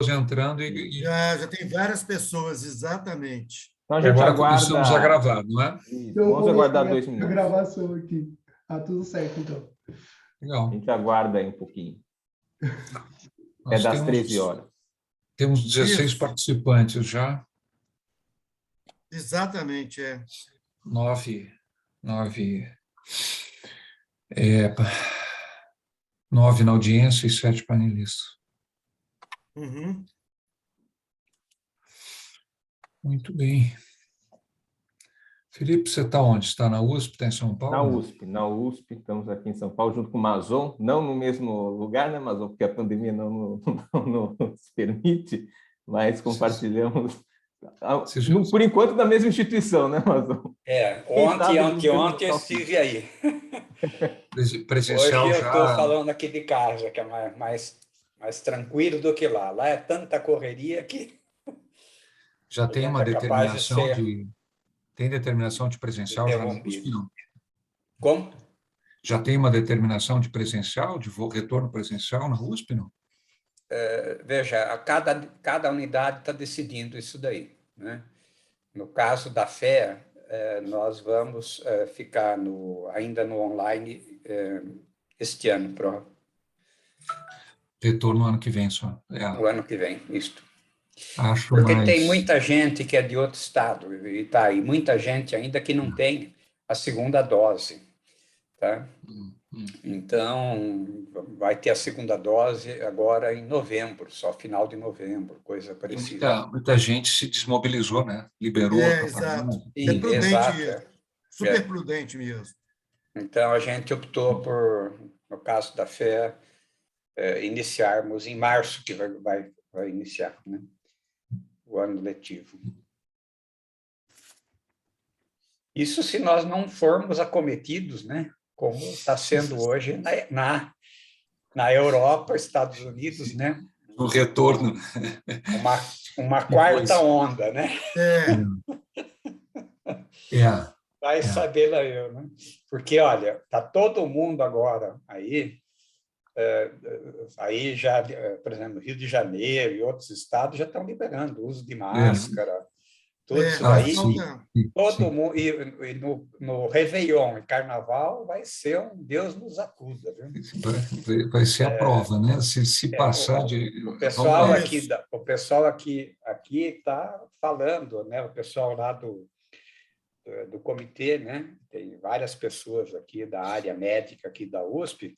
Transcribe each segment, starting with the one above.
entrando Já tem várias pessoas, exatamente. Então a gente agora aguarda... começamos a gravar, não é? Isso, Então, vamos aguardar 2 a minutos. gravação aqui. Tudo certo, então. A Legal. gente aguarda aí um pouquinho. Nós das 13 horas. Temos 16 Isso. participantes já. Exatamente, é. 9 na audiência e 7 panelistas. Uhum. Muito bem. Felipe, você está onde? Está na USP? Está em São Paulo? Na USP, estamos aqui em São Paulo, junto com o Mazon, não no mesmo lugar, né, Mazon? Porque a pandemia não nos permite, mas compartilhamos, por enquanto, da mesma instituição, né, Mazon? Ontem e anteontem eu estive aí. Presencial Hoje eu estou já. falando aqui de casa, que é mais tranquilo do que lá. Lá é tanta correria que Já tem uma determinação de Tem determinação de presencial já na USP, não? Como? Já tem uma determinação de presencial, de retorno presencial na USP, não? Veja, cada unidade está decidindo isso daí, né? No caso da FEA, nós vamos ficar ainda no online este ano, Retorno ano que vem só. o ano que vem, isto. Acho Porque mais... tem muita gente que é de outro estado, e tá aí, muita gente ainda que não tem a segunda dose, tá? Então, vai ter a segunda dose agora em novembro, só final de novembro, coisa parecida. Muita gente se desmobilizou, né? Liberou. Exato. É prudente exato. isso. Super prudente mesmo. Então, a gente optou por, no caso da FEA, iniciarmos em março, que vai iniciar, né? O ano letivo. Isso se nós não formos acometidos, né? Como está sendo hoje na Europa, Estados Unidos, né? No retorno. Uma quarta onda, né? Vai saber lá eu, né? Porque, olha, está todo mundo agora aí já, por exemplo, Rio de Janeiro e outros estados já estão liberando o uso de máscara, tudo isso daí. Todo mundo, e no Réveillon e Carnaval vai ser um Deus nos acuda, viu? Vai ser a prova, né? Se passar de... O pessoal aqui está falando, né? O pessoal lá do comitê, né? Tem várias pessoas aqui da área médica aqui da USP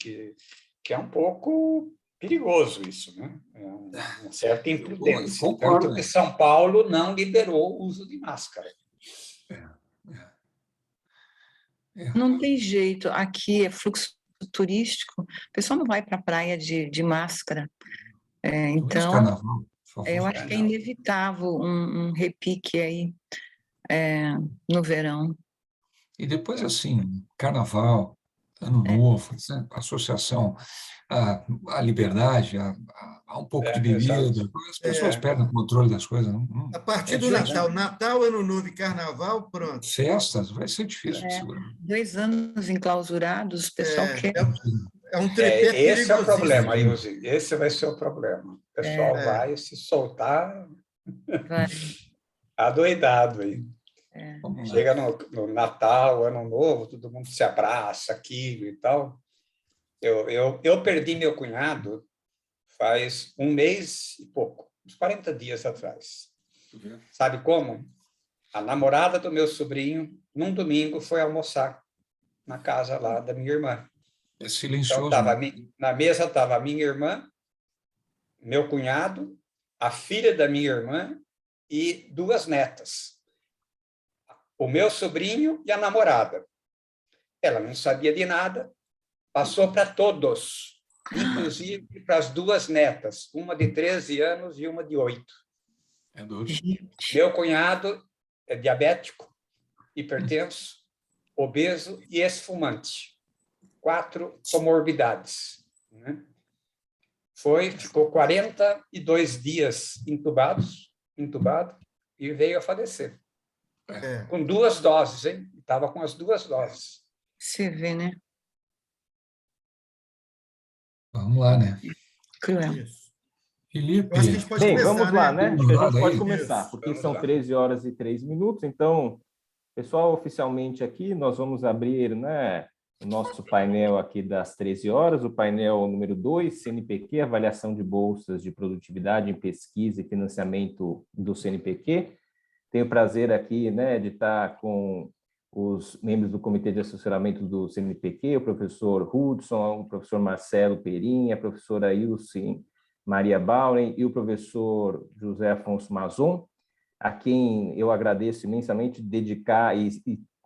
que é um pouco perigoso isso, né? É uma certa imprudência. Tanto que São Paulo não liberou o uso de máscara. Não tem jeito. Aqui é fluxo turístico. O pessoal não vai para a praia de máscara. Então, eu acho que é inevitável um repique aí no verão. E depois, assim, Carnaval, Ano Novo, associação à liberdade, a um pouco de bebida, as pessoas perdem o controle das coisas. Não. A partir do Natal, Ano Novo e Carnaval, pronto. Festas, vai ser difícil de segurar. 2 anos enclausurados, o pessoal quer... É um tripé perigosíssimo. Esse é o problema, Ilse. Esse vai ser o problema. O pessoal vai se soltar adoidado aí. Chega no Natal, Ano Novo, todo mundo se abraça, aquilo e tal. Eu perdi meu cunhado faz 1 mês e pouco, uns 40 dias atrás. Sabe como? A namorada do meu sobrinho, num domingo, foi almoçar na casa lá da minha irmã. É silencioso. Então, na mesa estava a minha irmã, meu cunhado, a filha da minha irmã e 2 netas. O meu sobrinho e a namorada. Ela não sabia de nada, passou para todos, inclusive para as 2 netas, uma de 13 anos e uma de 8. É duro. Meu cunhado é diabético, hipertenso, obeso e ex-fumante. 4 comorbidades, né? Ficou 42 dias entubado e veio a falecer. Com 2 doses, hein? Estava com as 2 doses. Você vê, né? Vamos lá, né? Cruel. Felipe, eu acho que a gente pode bem, começar, vamos lá, né? Acho que a gente pode Isso, começar, porque são lá. 13h03, então, pessoal, oficialmente aqui nós vamos abrir, né, o nosso painel aqui das 13 horas, o painel número 2, CNPq, avaliação de bolsas de produtividade em pesquisa e financiamento do CNPq. Tenho o prazer aqui, né, de estar com os membros do Comitê de Assessoramento do CNPq, o professor Hudson, o professor Marcelo Perim, a professora Ilse Maria Bauren e o professor José Afonso Mazon, a quem eu agradeço imensamente dedicar e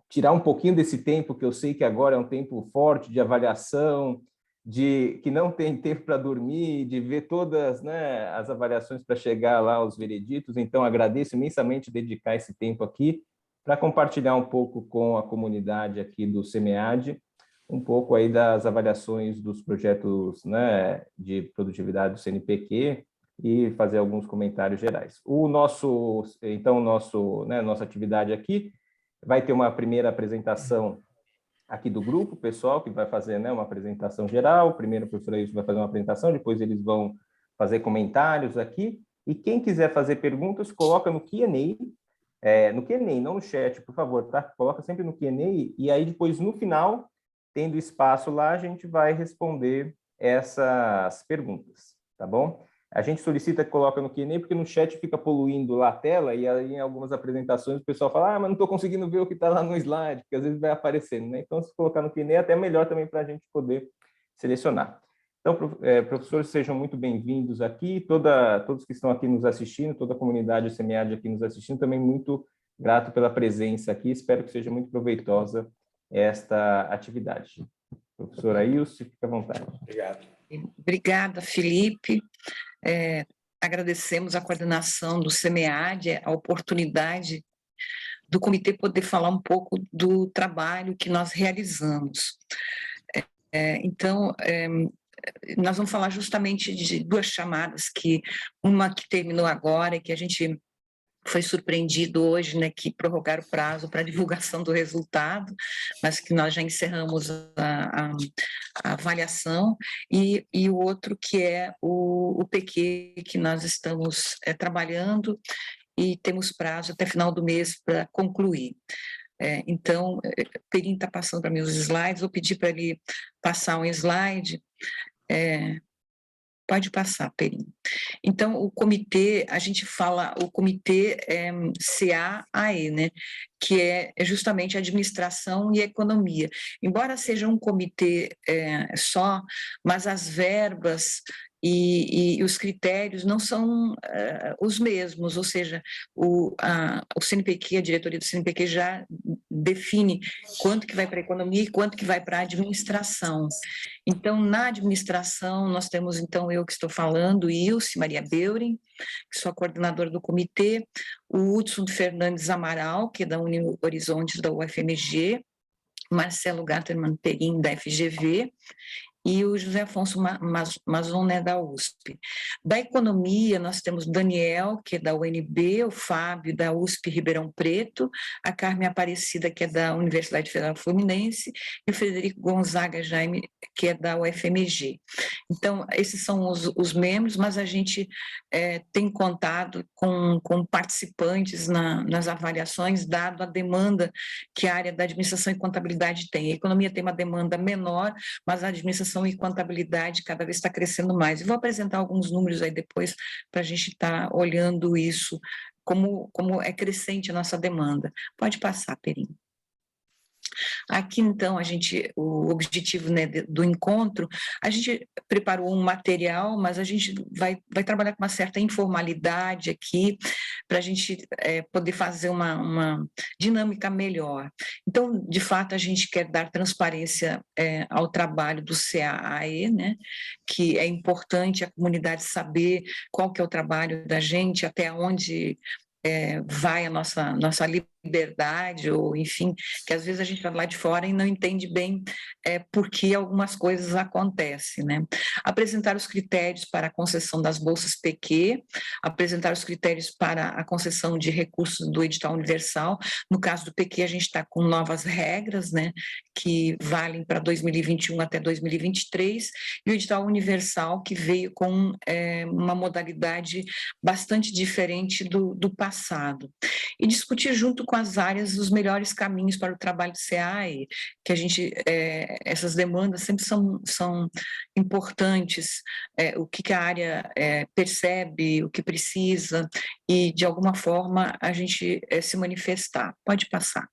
tirar um pouquinho desse tempo, que eu sei que agora é um tempo forte de avaliação, de que não tem tempo para dormir, de ver todas, né, as avaliações para chegar lá aos vereditos. Então, agradeço imensamente dedicar esse tempo aqui para compartilhar um pouco com a comunidade aqui do CEMEAD, um pouco aí das avaliações dos projetos, né, de produtividade do CNPq e fazer alguns comentários gerais. Nossa atividade aqui vai ter uma primeira apresentação aqui do grupo, o pessoal que vai fazer, né, uma apresentação geral. Primeiro o professor Ailson vai fazer uma apresentação, depois eles vão fazer comentários aqui, e quem quiser fazer perguntas, coloca no Q&A, no Q&A, não no chat, por favor, tá? Coloca sempre no Q&A, e aí depois, no final, tendo espaço lá, a gente vai responder essas perguntas, tá bom? A gente solicita que coloque no Q&A, porque no chat fica poluindo lá a tela, e aí em algumas apresentações o pessoal fala, mas não estou conseguindo ver o que está lá no slide, porque às vezes vai aparecendo, né? Então, se colocar no Q&A, é até melhor também para a gente poder selecionar. Então, professores, sejam muito bem-vindos aqui, todos que estão aqui nos assistindo, toda a comunidade CEMEAD aqui nos assistindo, também muito grato pela presença aqui, espero que seja muito proveitosa esta atividade. Professora Ilse, fique à vontade. Obrigado. Obrigada, Felipe. Agradecemos a coordenação do CEMEAD, a oportunidade do comitê poder falar um pouco do trabalho que nós realizamos. Então, nós vamos falar justamente de duas chamadas, uma que terminou agora e que a gente foi surpreendido hoje, né, que prorrogaram o prazo para divulgação do resultado, mas que nós já encerramos a avaliação, e o outro que é o PQ, que nós estamos trabalhando e temos prazo até final do mês para concluir. Então, o Perim está passando para mim os slides, vou pedir para ele passar um slide. Pode passar, Perim. Então, o comitê, a gente fala, o comitê CAAE, né, que é justamente administração e economia. Embora seja um comitê só, mas as verbas e os critérios não são os mesmos, ou seja, o CNPq, a diretoria do CNPq já define quanto que vai para a economia e quanto que vai para a administração. Então, na administração, nós temos, então, eu que estou falando, Ilse Maria Beuren, que sou a coordenadora do comitê, o Hudson Fernandes Amaral, que é da Uni Horizonte da UFMG, Marcelo Gatterman Perim, da FGV, e o José Afonso Mazon, né, da USP. Da economia, nós temos Daniel, que é da UNB, o Fábio, da USP Ribeirão Preto, a Carmen Aparecida, que é da Universidade Federal Fluminense, e o Frederico Gonzaga Jaime, que é da UFMG. Então, esses são os membros, mas a gente tem contado com participantes nas avaliações, dado a demanda que a área da administração e contabilidade tem. A economia tem uma demanda menor, mas a administração e contabilidade cada vez está crescendo mais. E vou apresentar alguns números aí depois para a gente estar olhando isso, como é crescente a nossa demanda. Pode passar, Perim. Aqui, então, o objetivo, né, do encontro, a gente preparou um material, mas a gente vai trabalhar com uma certa informalidade aqui, para a gente poder fazer uma dinâmica melhor. Então, de fato, a gente quer dar transparência ao trabalho do CAAE, né, que é importante a comunidade saber qual que é o trabalho da gente, até onde vai a nossa liberdade, ou enfim, que às vezes a gente está lá de fora e não entende bem por que algumas coisas acontecem, né? Apresentar os critérios para a concessão das bolsas PQ, apresentar os critérios para a concessão de recursos do edital universal. No caso do PQ, a gente está com novas regras, né, que valem para 2021 até 2023, e o edital universal, que veio com uma modalidade bastante diferente do passado. E discutir junto com as áreas os melhores caminhos para o trabalho do SEAE, que a gente, essas demandas sempre são importantes, o que a área percebe, o que precisa, e de alguma forma a gente se manifestar. Pode passar.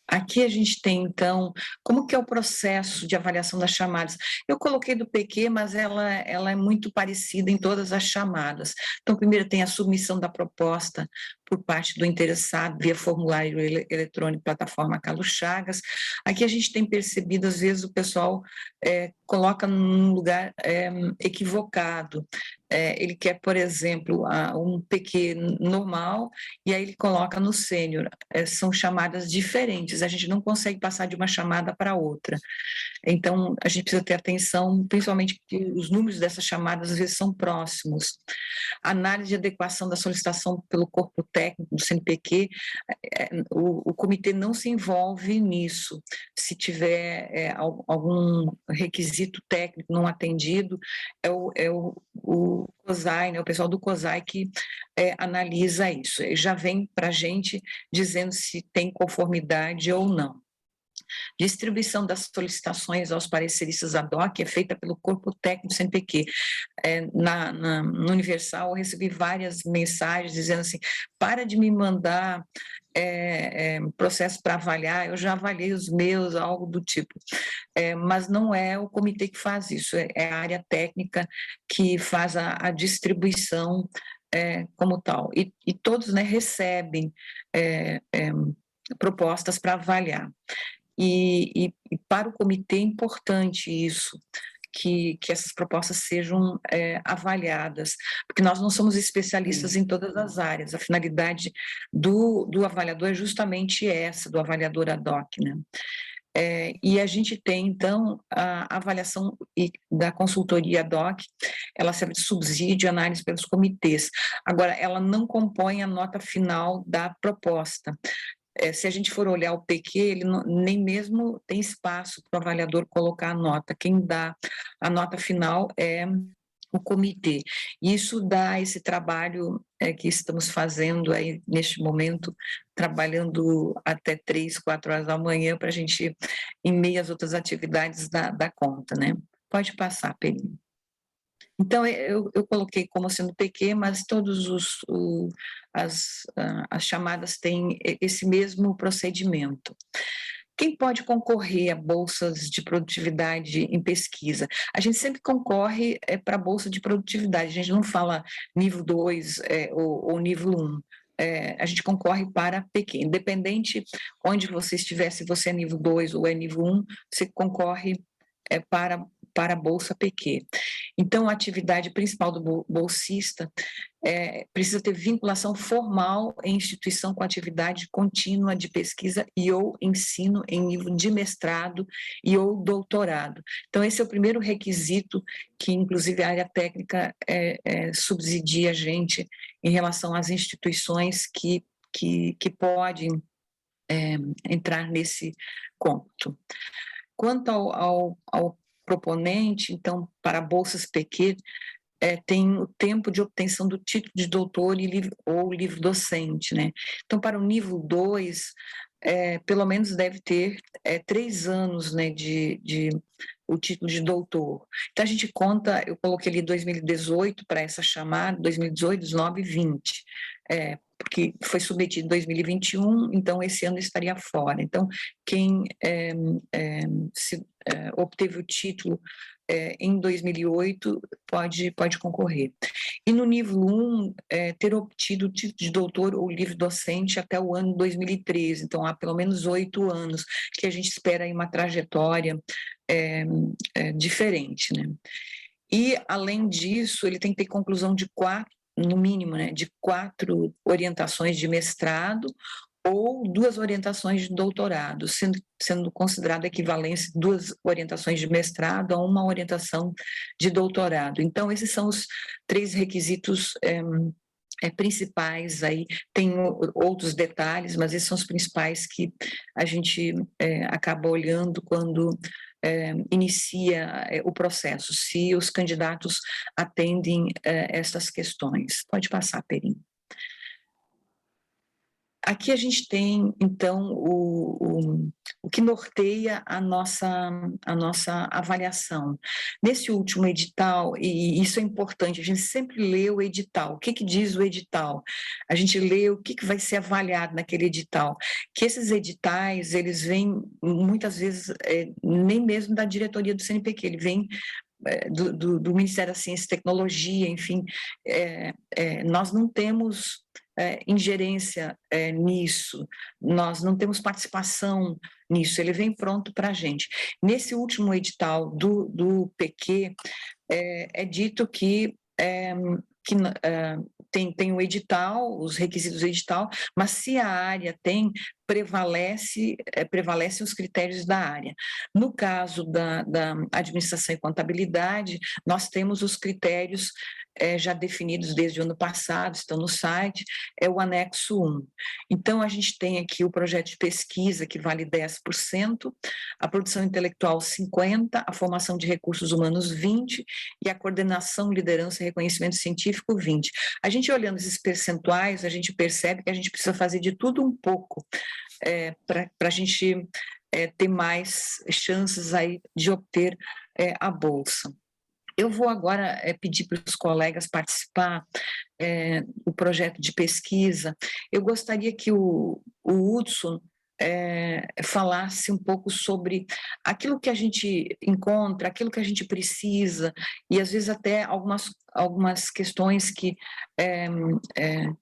Aqui a gente tem, então, como que é o processo de avaliação das chamadas. Eu coloquei do PQ, mas ela é muito parecida em todas as chamadas. Então, primeiro tem a submissão da proposta por parte do interessado via formulário eletrônico, plataforma Carlos Chagas. Aqui a gente tem percebido, às vezes, o pessoal coloca num lugar equivocado. Ele quer, por exemplo, um PQ normal, e aí ele coloca no sênior. São chamadas diferentes, a gente não consegue passar de uma chamada para outra. Então, a gente precisa ter atenção, principalmente que os números dessas chamadas, às vezes, são próximos. Análise de adequação da solicitação pelo corpo técnico do CNPq, o comitê não se envolve nisso. Se tiver algum requisito técnico não atendido, é o COSAI, né, o pessoal do COSAI que analisa isso. Já vem para a gente dizendo se tem conformidade ou não. Distribuição das solicitações aos pareceristas ad hoc é feita pelo corpo técnico do CNPq. No Universal, eu recebi várias mensagens dizendo assim, para de me mandar processo para avaliar, eu já avaliei os meus, algo do tipo. Mas não é o comitê que faz isso, é a área técnica que faz a distribuição como tal. E todos, né, recebem propostas para avaliar. E para o comitê é importante isso, que essas propostas sejam avaliadas, porque nós não somos especialistas em todas as áreas, a finalidade do avaliador é justamente essa, do avaliador ad hoc, né? E a gente tem, então, a avaliação da consultoria ad hoc, ela serve de subsídio e análise pelos comitês. Agora, ela não compõe a nota final da proposta. Se a gente for olhar o PQ, ele nem mesmo tem espaço para o avaliador colocar a nota. Quem dá a nota final é o comitê. Isso dá esse trabalho que estamos fazendo aí neste momento, trabalhando até 3, 4 horas da manhã para a gente, em meio às outras atividades, dar conta, né? Pode passar, Pelinho. Então, eu coloquei como sendo PQ, mas todas as chamadas têm esse mesmo procedimento. Quem pode concorrer a bolsas de produtividade em pesquisa? A gente sempre concorre para a bolsa de produtividade, a gente não fala nível 2 ou nível 1. A gente concorre para PQ, independente onde você estiver, se você é nível 2 ou é nível 1, você concorre para a bolsa PQ. Então, a atividade principal do bolsista precisa ter vinculação formal em instituição com atividade contínua de pesquisa e ou ensino em nível de mestrado e ou doutorado. Então, esse é o primeiro requisito que, inclusive, a área técnica subsidia a gente em relação às instituições que podem entrar nesse conto. Quanto ao proponente, então, para bolsas PQ, tem o tempo de obtenção do título de doutor ou livre docente, né? Então, para o nível 2, pelo menos deve ter 3 anos, né, de o título de doutor. Então, a gente conta, eu coloquei ali 2018 para essa chamada, 2018, 19 e 20, porque foi submetido em 2021, então esse ano estaria fora. Então, quem obteve o título em 2008 pode concorrer. E no nível 1, ter obtido o título de doutor ou livre docente até o ano 2013, então há pelo menos 8 anos que a gente espera aí uma trajetória diferente, né? E, além disso, ele tem que ter conclusão de no mínimo, né, de 4 orientações de mestrado ou 2 orientações de doutorado, sendo considerada a equivalência 2 orientações de mestrado a uma orientação de doutorado. Então, esses são os 3 requisitos principais aí. Tem outros detalhes, mas esses são os principais que a gente acaba olhando quando inicia o processo, se os candidatos atendem essas questões. Pode passar, Perim. Aqui a gente tem, então, o que norteia a nossa avaliação. Nesse último edital, e isso é importante, a gente sempre lê o edital. O que diz o edital? A gente lê o que vai ser avaliado naquele edital. Que esses editais, eles vêm, muitas vezes, nem mesmo da diretoria do CNPq, ele vem do Ministério da Ciência e Tecnologia, enfim, nós não temos ingerência nisso, nós não temos participação nisso, ele vem pronto para a gente. Nesse último edital do PQ, é dito que tem o edital, os requisitos do edital, mas se a área prevalecem os critérios da área. No caso da administração e contabilidade, nós temos os critérios já definidos desde o ano passado, estão no site, é o anexo 1. Então, a gente tem aqui o projeto de pesquisa, que vale 10%, a produção intelectual 50%, a formação de recursos humanos 20%, e a coordenação, liderança e reconhecimento científico 20%. A gente olhando esses percentuais, a gente percebe que a gente precisa fazer de tudo um pouco para a gente ter mais chances aí de obter a bolsa. Eu vou agora pedir para os colegas participar do projeto de pesquisa. Eu gostaria que o Hudson falasse um pouco sobre aquilo que a gente encontra, aquilo que a gente precisa, e às vezes até algumas questões que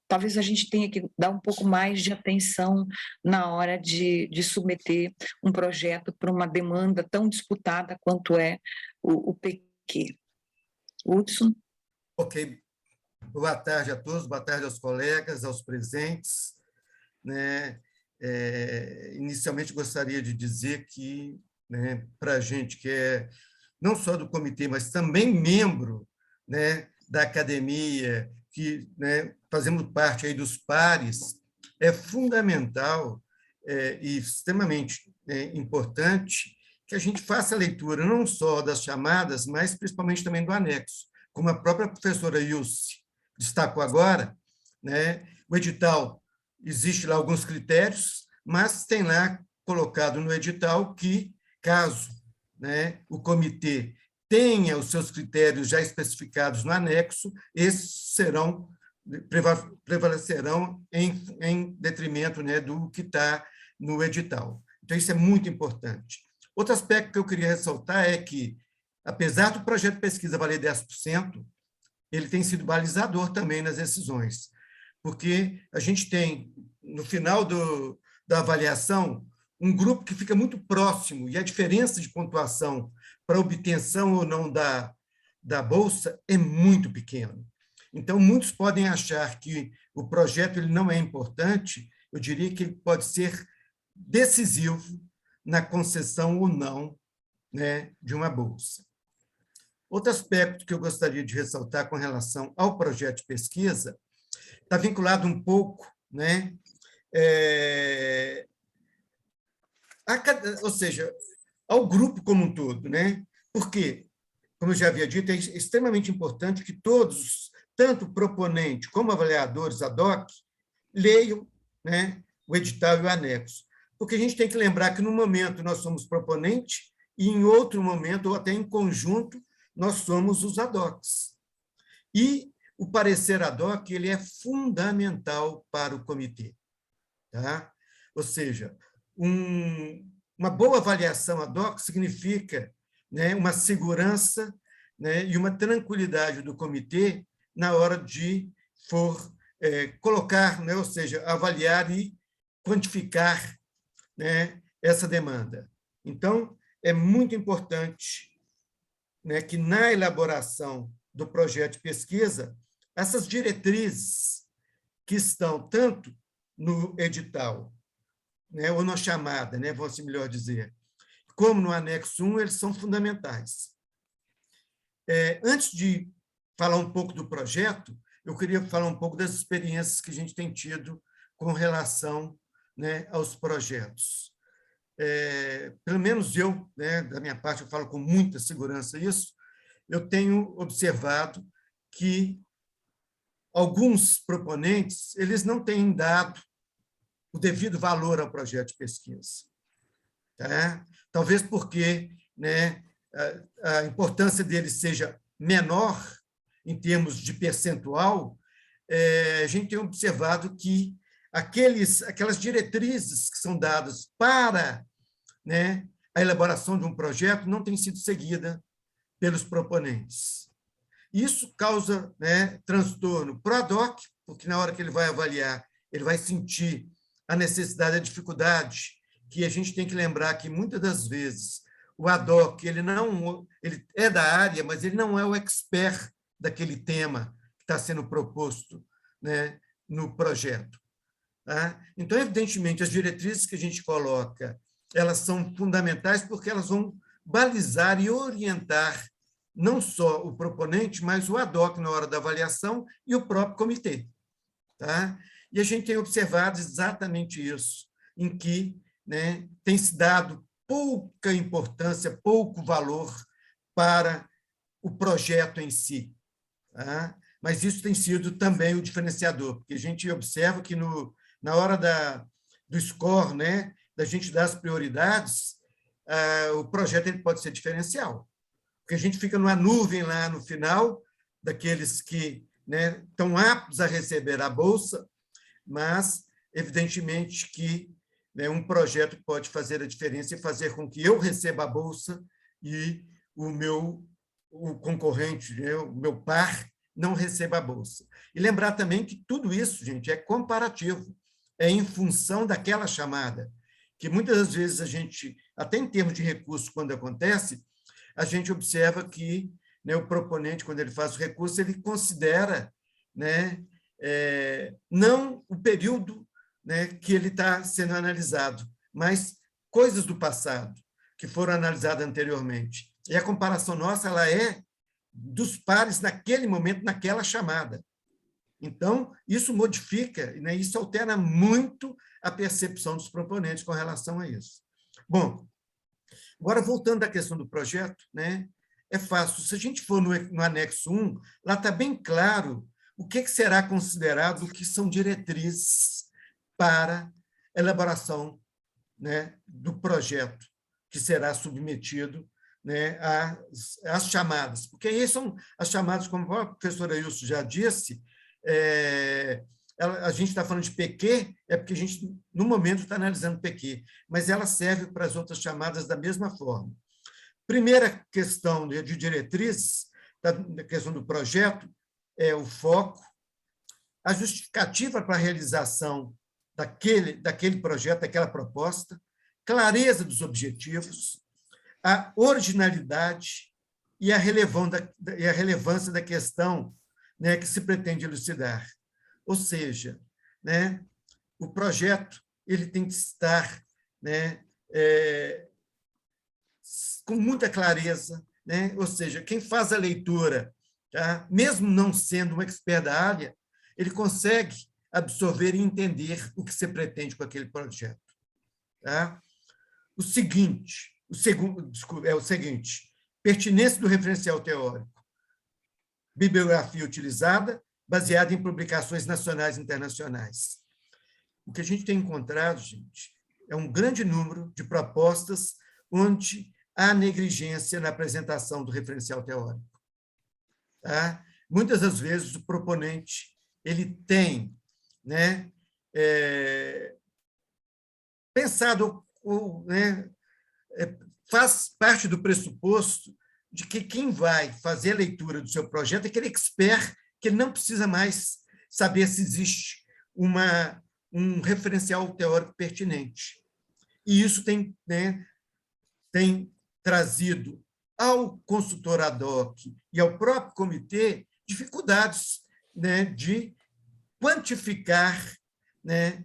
talvez a gente tenha que dar um pouco mais de atenção na hora de submeter um projeto para uma demanda tão disputada quanto é o PQ. Hudson. Ok. Boa tarde a todos, boa tarde aos colegas, aos presentes, né? Inicialmente, gostaria de dizer que, né, para a gente que é não só do comitê, mas também membro, né, da academia, que, né, fazemos parte aí dos pares, é fundamental e extremamente importante que a gente faça a leitura não só das chamadas, mas principalmente também do anexo. Como a própria professora Ilse destacou agora, né, o edital, existe lá alguns critérios, mas tem lá colocado no edital que, caso, né, o comitê tenha os seus critérios já especificados no anexo, esses prevalecerão em detrimento, né, do que está no edital. Então, isso é muito importante. Outro aspecto que eu queria ressaltar é que, apesar do projeto de pesquisa valer 10%, ele tem sido balizador também nas decisões, porque a gente tem, no final da avaliação, um grupo que fica muito próximo, e a diferença de pontuação para obtenção ou não da bolsa é muito pequena. Então, muitos podem achar que o projeto ele não é importante, eu diria que ele pode ser decisivo na concessão ou não, né, de uma bolsa. Outro aspecto que eu gostaria de ressaltar com relação ao projeto de pesquisa está vinculado um pouco, né, ou seja, ao grupo como um todo, né? Porque, como eu já havia dito, é extremamente importante que todos, tanto o proponente como avaliadores ad hoc, leiam, né, o edital e o anexo. Porque a gente tem que lembrar que, no momento, nós somos proponente e, em outro momento, ou até em conjunto, nós somos os ad hocs. E o parecer ad hoc ele é fundamental para o comitê. Tá? Ou seja, uma boa avaliação ad hoc significa, né, uma segurança, né, e uma tranquilidade do comitê na hora de colocar, né, ou seja, avaliar e quantificar, né, essa demanda. Então, é muito importante, né, que na elaboração do projeto de pesquisa essas diretrizes que estão tanto no edital, né, ou na chamada, né, vou assim melhor dizer, como no anexo 1, eles são fundamentais. Antes de falar um pouco do projeto, eu queria falar um pouco das experiências que a gente tem tido com relação, né, aos projetos. Pelo menos eu, né, da minha parte, eu falo com muita segurança isso, eu tenho observado que alguns proponentes eles não têm dado o devido valor ao projeto de pesquisa. Tá? Talvez porque, né, a importância dele seja menor em termos de percentual, a gente tem observado que aquelas diretrizes que são dadas para, né, a elaboração de um projeto não têm sido seguida pelos proponentes. Isso causa, né, transtorno para o ad hoc, porque na hora que ele vai avaliar, ele vai sentir a necessidade, a dificuldade, que a gente tem que lembrar que, muitas das vezes, o ad hoc ele é da área, mas ele não é o expert daquele tema que está sendo proposto, né, no projeto. Tá? Então, evidentemente, as diretrizes que a gente coloca, elas são fundamentais porque elas vão balizar e orientar não só o proponente, mas o ad hoc na hora da avaliação e o próprio comitê. Tá? E a gente tem observado exatamente isso, em que, né, tem se dado pouca importância, pouco valor para o projeto em si. Tá? Mas isso tem sido também o diferenciador, porque a gente observa que na hora do score, né, da gente dar as prioridades, o projeto ele pode ser diferencial. Porque a gente fica numa nuvem lá no final, daqueles que, né, estão aptos a receber a bolsa, mas, evidentemente, que, né, um projeto pode fazer a diferença e fazer com que eu receba a bolsa e o concorrente, né, o meu par, não receba a bolsa. E lembrar também que tudo isso, gente, é comparativo, é em função daquela chamada, que muitas das vezes a gente, até em termos de recurso, quando acontece, a gente observa que, né, o proponente, quando ele faz o recurso, ele considera, né, não o período, né, que ele está sendo analisado, mas coisas do passado que foram analisadas anteriormente. E a comparação nossa ela é dos pares naquele momento, naquela chamada. Então, isso modifica, né, isso altera muito a percepção dos proponentes com relação a isso. Bom, agora, voltando à questão do projeto, né, é fácil. Se a gente for no anexo 1, lá está bem claro o que será considerado o que são diretrizes para elaboração, né, do projeto que será submetido, né, às chamadas. Porque aí são as chamadas, como a professora Ilso já disse, a gente está falando de PQ, é porque a gente, no momento, está analisando PQ, mas ela serve para as outras chamadas da mesma forma. Primeira questão de diretrizes, da questão do projeto, é o foco, a justificativa para a realização daquele projeto, daquela proposta, clareza dos objetivos, a originalidade e a relevância da questão, né, que se pretende elucidar. Ou seja, né, o projeto ele tem que estar, né, com muita clareza, né? Ou seja, quem faz a leitura, tá, mesmo não sendo um expert da área, ele consegue absorver e entender o que se pretende com aquele projeto. Tá? O seguinte, pertinência do referencial teórico, bibliografia utilizada, baseada em publicações nacionais e internacionais. O que a gente tem encontrado, gente, é um grande número de propostas onde há negligência na apresentação do referencial teórico. Tá? Muitas das vezes, o proponente ele tem, né, pensado, né, faz parte do pressuposto de que quem vai fazer a leitura do seu projeto é aquele expert que ele não precisa mais saber se existe um referencial teórico pertinente. E isso tem, né, tem trazido ao consultor ad hoc e ao próprio comitê dificuldades né, de quantificar, né,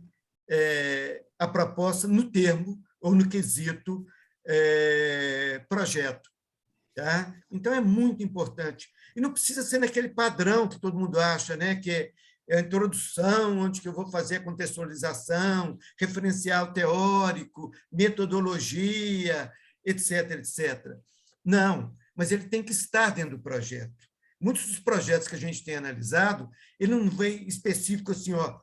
a proposta no termo ou no quesito projeto. Tá? Então, é muito importante. E não precisa ser naquele padrão que todo mundo acha, né, que é a introdução, onde que eu vou fazer a contextualização, referencial teórico, metodologia, etc., etc. Não, mas ele tem que estar dentro do projeto. Muitos dos projetos que a gente tem analisado, ele não vem específico assim, ó,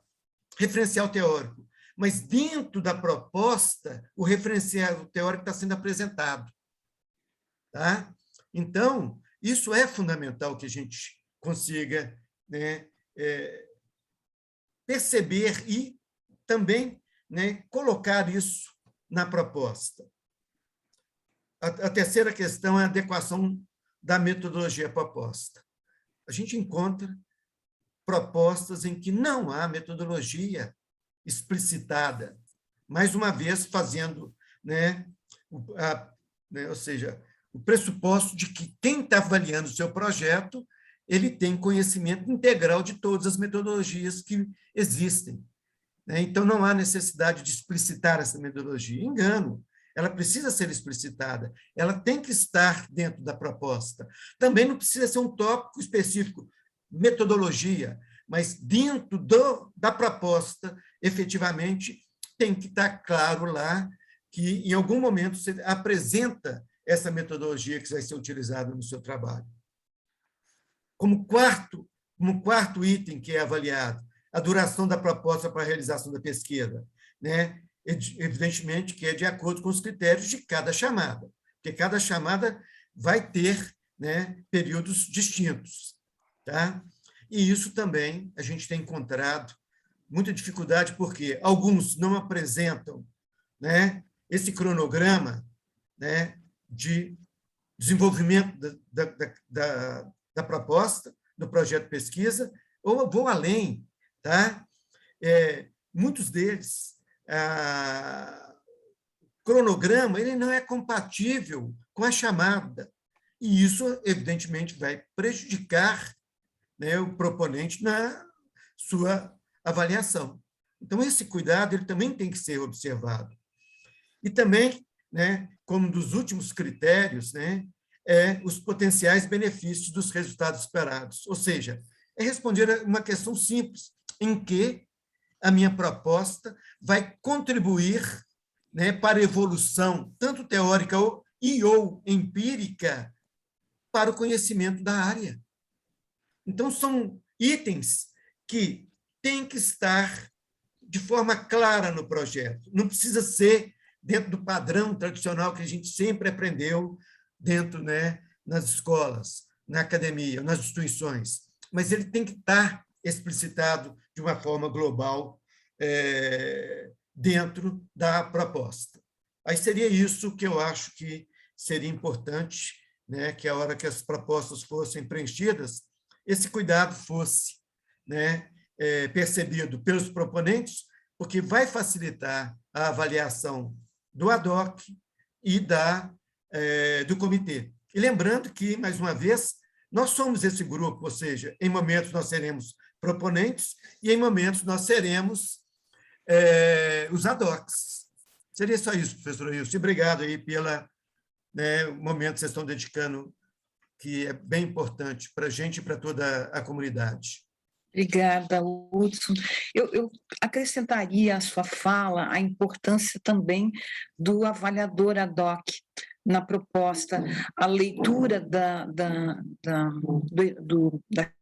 referencial teórico, mas dentro da proposta, o referencial teórico está sendo apresentado. Tá? Então, isso é fundamental que a gente consiga, né, perceber e também, né, colocar isso na proposta. A terceira questão é a adequação da metodologia proposta. A gente encontra propostas em que não há metodologia explicitada, mais uma vez fazendo, né, ou seja, o pressuposto de que quem está avaliando o seu projeto, ele tem conhecimento integral de todas as metodologias que existem. Então, não há necessidade de explicitar essa metodologia. Engano, ela precisa ser explicitada, ela tem que estar dentro da proposta. Também não precisa ser um tópico específico, metodologia, mas dentro da proposta, efetivamente, tem que estar claro lá que, em algum momento, você apresenta essa metodologia que vai ser utilizada no seu trabalho. Como quarto item que é avaliado, a duração da proposta para a realização da pesquisa, né? Evidentemente que é de acordo com os critérios de cada chamada, porque cada chamada vai ter, né, períodos distintos. Tá? E isso também a gente tem encontrado muita dificuldade, porque alguns não apresentam, né, esse cronograma, né, de desenvolvimento da proposta, do projeto de pesquisa, ou vão além. Tá? Muitos deles, cronograma ele não é compatível com a chamada, e isso, evidentemente, vai prejudicar, né, o proponente na sua avaliação. Então, esse cuidado ele também tem que ser observado. E também, né, como um dos últimos critérios, né, os potenciais benefícios dos resultados esperados. Ou seja, é responder a uma questão simples, em que a minha proposta vai contribuir, né, para a evolução, tanto teórica ou empírica, para o conhecimento da área. Então, são itens que têm que estar de forma clara no projeto. Não precisa ser dentro do padrão tradicional que a gente sempre aprendeu dentro, né, nas escolas, na academia, nas instituições, mas ele tem que estar explicitado de uma forma global dentro da proposta. Aí seria isso que eu acho que seria importante, né, que a hora que as propostas fossem preenchidas, esse cuidado fosse, né, percebido pelos proponentes, porque vai facilitar a avaliação do ad hoc e do comitê. E lembrando que, mais uma vez, nós somos esse grupo, ou seja, em momentos nós seremos proponentes e em momentos nós seremos os ad hocs. Seria só isso, professor Wilson. Obrigado aí pelo momento que vocês estão dedicando, que é bem importante para a gente e para toda a comunidade. Obrigada, Hudson. Eu acrescentaria à sua fala a importância também do avaliador ad hoc na proposta, a leitura da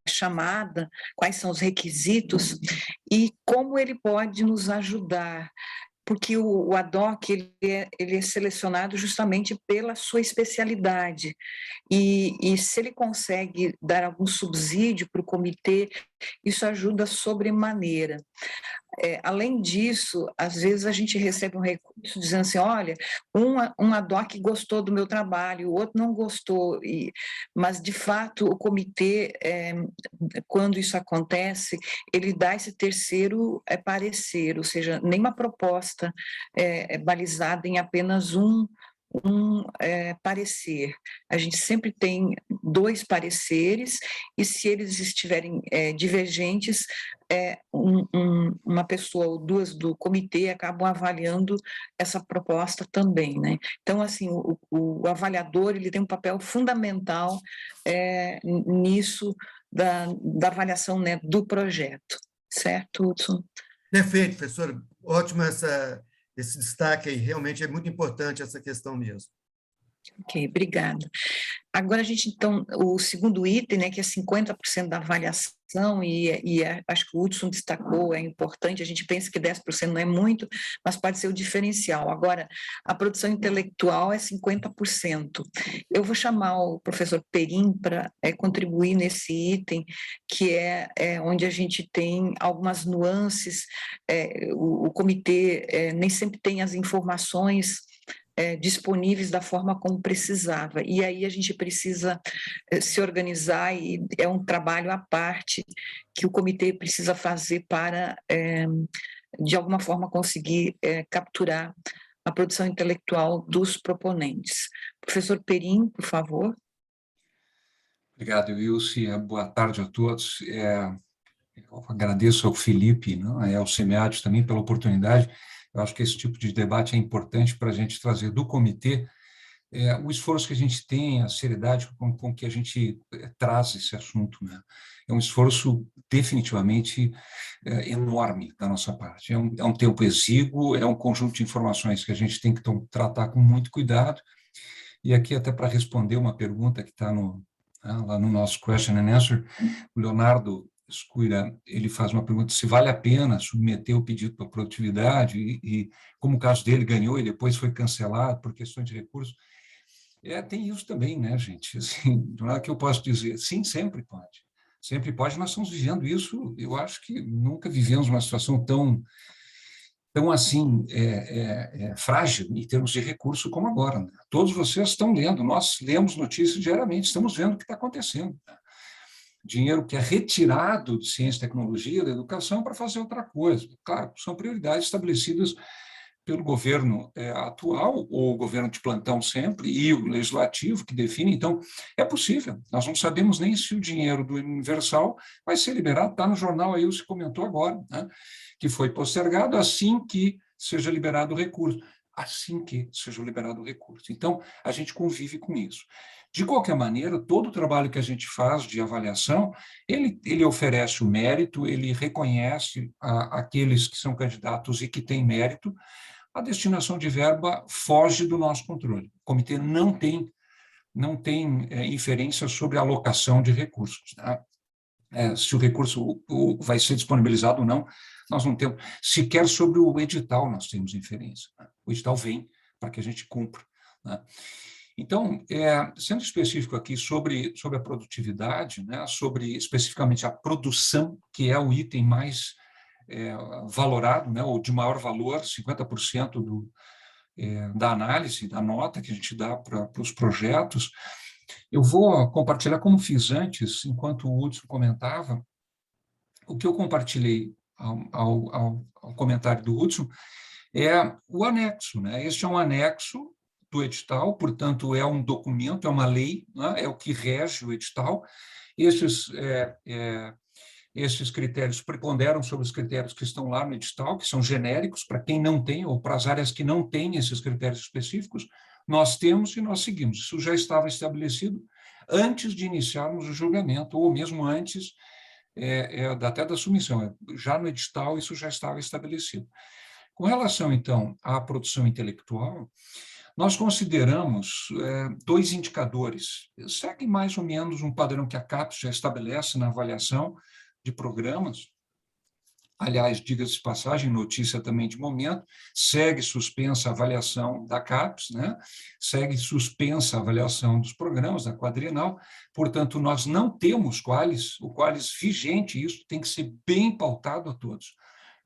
chamada, quais são os requisitos e como ele pode nos ajudar, porque o ad hoc ele é selecionado justamente pela sua especialidade, e se ele consegue dar algum subsídio para o comitê, isso ajuda sobremaneira. Além disso, às vezes a gente recebe um recurso dizendo assim, olha, um ad hoc gostou do meu trabalho, o outro não gostou, mas, de fato, o comitê, quando isso acontece, ele dá esse terceiro parecer, ou seja, nenhuma proposta é balizada em apenas um parecer. A gente sempre tem 2 pareceres, e se eles estiverem divergentes, uma pessoa ou 2 do comitê acabam avaliando essa proposta também, né? Então, assim, o avaliador ele tem um papel fundamental nisso da avaliação, né, do projeto, certo, Hudson? Perfeito, professora. Ótimo esse destaque aí. Realmente é muito importante essa questão mesmo. Ok, obrigada. Agora, então, o segundo item, né, que é 50% da avaliação, e acho que o Hudson destacou, é importante, a gente pensa que 10% não é muito, mas pode ser o diferencial. Agora, a produção intelectual é 50%. Eu vou chamar o professor Perim para contribuir nesse item, que é onde a gente tem algumas nuances, o comitê nem sempre tem as informações disponíveis da forma como precisava. E aí a gente precisa se organizar, e é um trabalho à parte que o comitê precisa fazer para, de alguma forma, conseguir capturar a produção intelectual dos proponentes. Professor Perim, por favor. Obrigado, Ilse. Boa tarde a todos. Eu agradeço ao Felipe, ao SEMEAD também pela oportunidade. Eu acho que esse tipo de debate é importante para a gente trazer do comitê o esforço que a gente tem, a seriedade com que a gente traz esse assunto, né? É um esforço definitivamente enorme da nossa parte. É um tempo exíguo, é um conjunto de informações que a gente tem que tratar com muito cuidado. E aqui, até para responder uma pergunta que está lá no nosso question and answer, o Leonardo Escuira, ele faz uma pergunta se vale a pena submeter o pedido para produtividade, e como o caso dele ganhou e depois foi cancelado por questões de recursos. Tem isso também, né, gente? Assim, não é que eu posso dizer, sim, sempre pode. Sempre pode, nós estamos vivendo isso, eu acho que nunca vivemos uma situação tão assim, frágil em termos de recurso como agora. Né? Todos vocês estão lendo, nós lemos notícias diariamente, estamos vendo o que está acontecendo. Né? Dinheiro que é retirado de ciência e tecnologia, da educação, para fazer outra coisa. Claro, são prioridades estabelecidas pelo governo atual, ou o governo de plantão sempre, e o legislativo que define. Então, é possível. Nós não sabemos nem se o dinheiro do Universal vai ser liberado. Está no jornal aí, você comentou agora, né? Que foi postergado assim que seja liberado o recurso. Assim que seja liberado o recurso. Então, a gente convive com isso. De qualquer maneira, todo o trabalho que a gente faz de avaliação, ele oferece o mérito, ele reconhece aqueles que são candidatos e que têm mérito. A destinação de verba foge do nosso controle. O comitê não tem inferência sobre a alocação de recursos. Tá? Se o recurso vai ser disponibilizado ou não, nós não temos. Sequer sobre o edital nós temos inferência. Né? O edital vem para que a gente cumpra. Né? Então, sendo específico aqui sobre a produtividade, né? Sobre especificamente a produção, que é o item mais valorado, né, ou de maior valor, 50% da análise, da nota que a gente dá para os projetos. Eu vou compartilhar, como fiz antes, enquanto o Hudson comentava, o que eu compartilhei ao comentário do Hudson é o anexo. Né? Este é um anexo do edital, portanto, é um documento, é uma lei, né? É o que rege o edital. Esses critérios preponderam sobre os critérios que estão lá no edital, que são genéricos, para quem não tem, ou para as áreas que não têm esses critérios específicos, nós temos e nós seguimos. Isso já estava estabelecido antes de iniciarmos o julgamento, ou mesmo antes até da submissão. Já no edital, isso já estava estabelecido. Com relação, então, à produção intelectual, nós consideramos 2 indicadores. Segue mais ou menos um padrão que a CAPES já estabelece na avaliação de programas. Aliás, diga-se de passagem, notícia também de momento, segue suspensa a avaliação da CAPES, né? Segue suspensa a avaliação dos programas da quadrienal, portanto, nós não temos o Qualis vigente, isso tem que ser bem pautado a todos.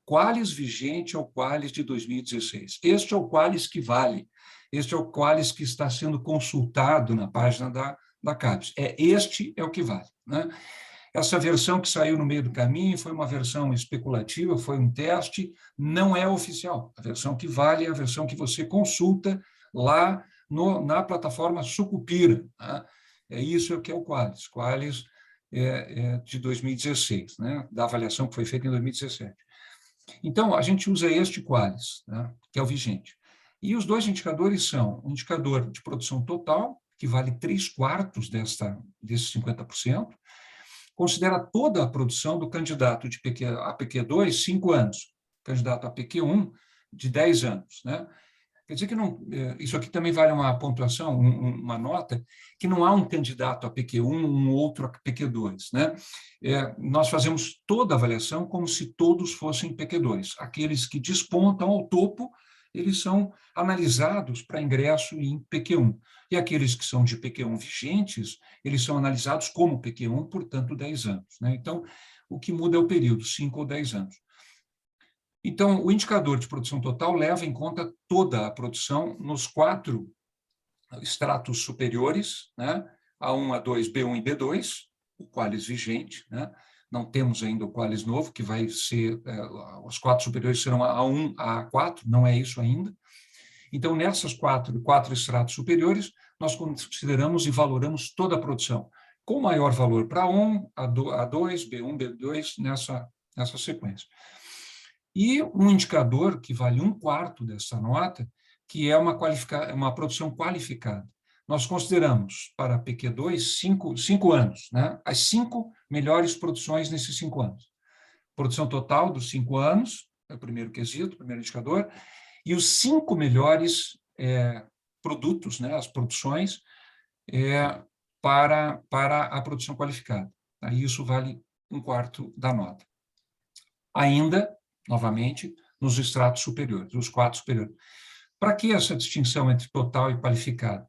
Qualis vigente é o Qualis de 2016. Este é o Qualis que vale, este é o Qualis que está sendo consultado na página da CAPES. Este é o que vale, né? Essa versão que saiu no meio do caminho foi uma versão especulativa, foi um teste, não é oficial. A versão que vale é a versão que você consulta lá na plataforma Sucupira, né? Isso que é o Qualis. Qualis de 2016, né? Da avaliação que foi feita em 2017. Então, a gente usa este Qualis, né? Que é o vigente. E os dois indicadores são um indicador de produção total, que vale 3/4 desses 50%, considera toda a produção do candidato de a PQ2, 5 anos, candidato a PQ1, de 10 anos, né? Quer dizer que não, isso aqui também vale uma pontuação, uma nota, que não há um candidato a PQ1, um outro a PQ2, né? Nós fazemos toda a avaliação como se todos fossem PQ2. Aqueles que despontam ao topo, eles são analisados para ingresso em PQ1. E aqueles que são de PQ1 vigentes, eles são analisados como PQ1, portanto, 10 anos, né? Então, o que muda é o período, 5 ou 10 anos. Então, o indicador de produção total leva em conta toda a produção nos 4 estratos superiores, né? A1, A2, B1 e B2, o Qualis vigente, né? Não temos ainda o Qualis novo, que vai ser, os 4 superiores serão A1 a A4, não é isso ainda. Então, nessas 4 estratos superiores, nós consideramos e valoramos toda a produção, com maior valor para A1, A2, B1, B2, nessa sequência. E um indicador que vale 1/4 dessa nota, que é uma produção qualificada. Nós consideramos para a PQ2 5 anos, né? As 5 melhores produções nesses 5 anos. Produção total dos 5 anos, é o primeiro quesito, o primeiro indicador, e os 5 melhores produtos, né? As produções para a produção qualificada. Aí isso vale 1/4 da nota. Ainda, novamente, nos estratos superiores, os 4 superiores. Para que essa distinção entre total e qualificado?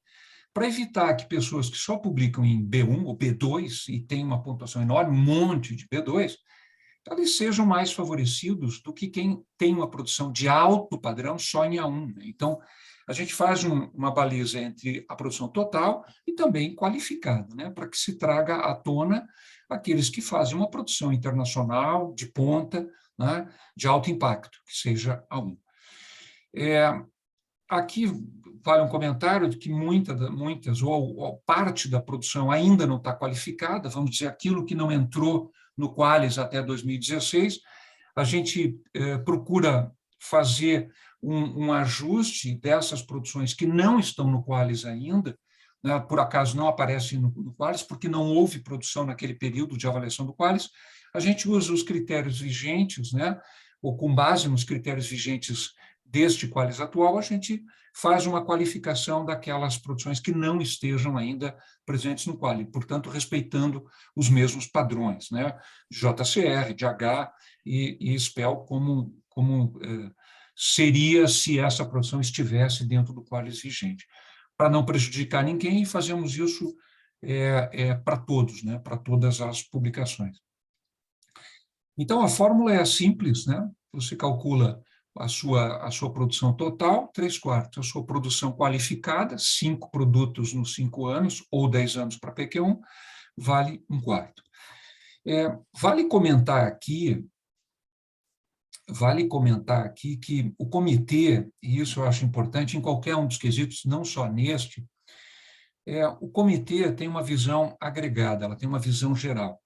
Para evitar que pessoas que só publicam em B1 ou B2 e têm uma pontuação enorme, um monte de B2, eles sejam mais favorecidos do que quem tem uma produção de alto padrão só em A1. Então, a gente faz uma baliza entre a produção total e também qualificada, né, para que se traga à tona aqueles que fazem uma produção internacional, de ponta, né, de alto impacto, que seja A1. Aqui vale um comentário de que muitas ou parte da produção ainda não está qualificada, vamos dizer, aquilo que não entrou no Qualis até 2016, a gente procura fazer um ajuste dessas produções que não estão no Qualis ainda, né, por acaso não aparecem no Qualis, porque não houve produção naquele período de avaliação do Qualis. A gente usa os critérios vigentes, né, ou com base nos critérios vigentes deste Qualis atual, a gente faz uma qualificação daquelas produções que não estejam ainda presentes no Qualis, portanto, respeitando os mesmos padrões, né, de JCR, de H e SPEL, como seria se essa produção estivesse dentro do Qualis vigente. Para não prejudicar ninguém, fazemos isso para todos, né, para todas as publicações. Então, a fórmula é simples, né? Você calcula a sua produção total, 3/4. A sua produção qualificada, 5 produtos nos 5 anos, ou 10 anos para PQ1, vale 1/4. Vale comentar aqui que o comitê, e isso eu acho importante em qualquer um dos quesitos, não só neste, o comitê tem uma visão agregada, ela tem uma visão geral.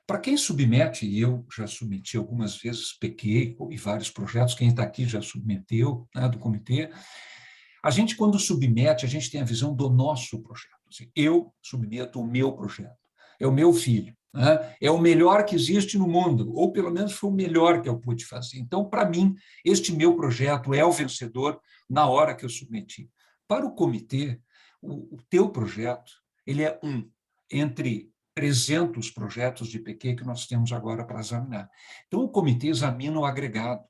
Para quem submete, e eu já submeti algumas vezes, PQ e vários projetos, quem está aqui já submeteu, né, do comitê, a gente, quando submete, a gente tem a visão do nosso projeto. Assim, eu submeto o meu projeto, é o meu filho, né, é o melhor que existe no mundo, ou pelo menos foi o melhor que eu pude fazer. Então, para mim, este meu projeto é o vencedor na hora que eu submeti. Para o comitê, o teu projeto, ele é entre 300 projetos de PQ que nós temos agora para examinar. Então, o comitê examina o agregado.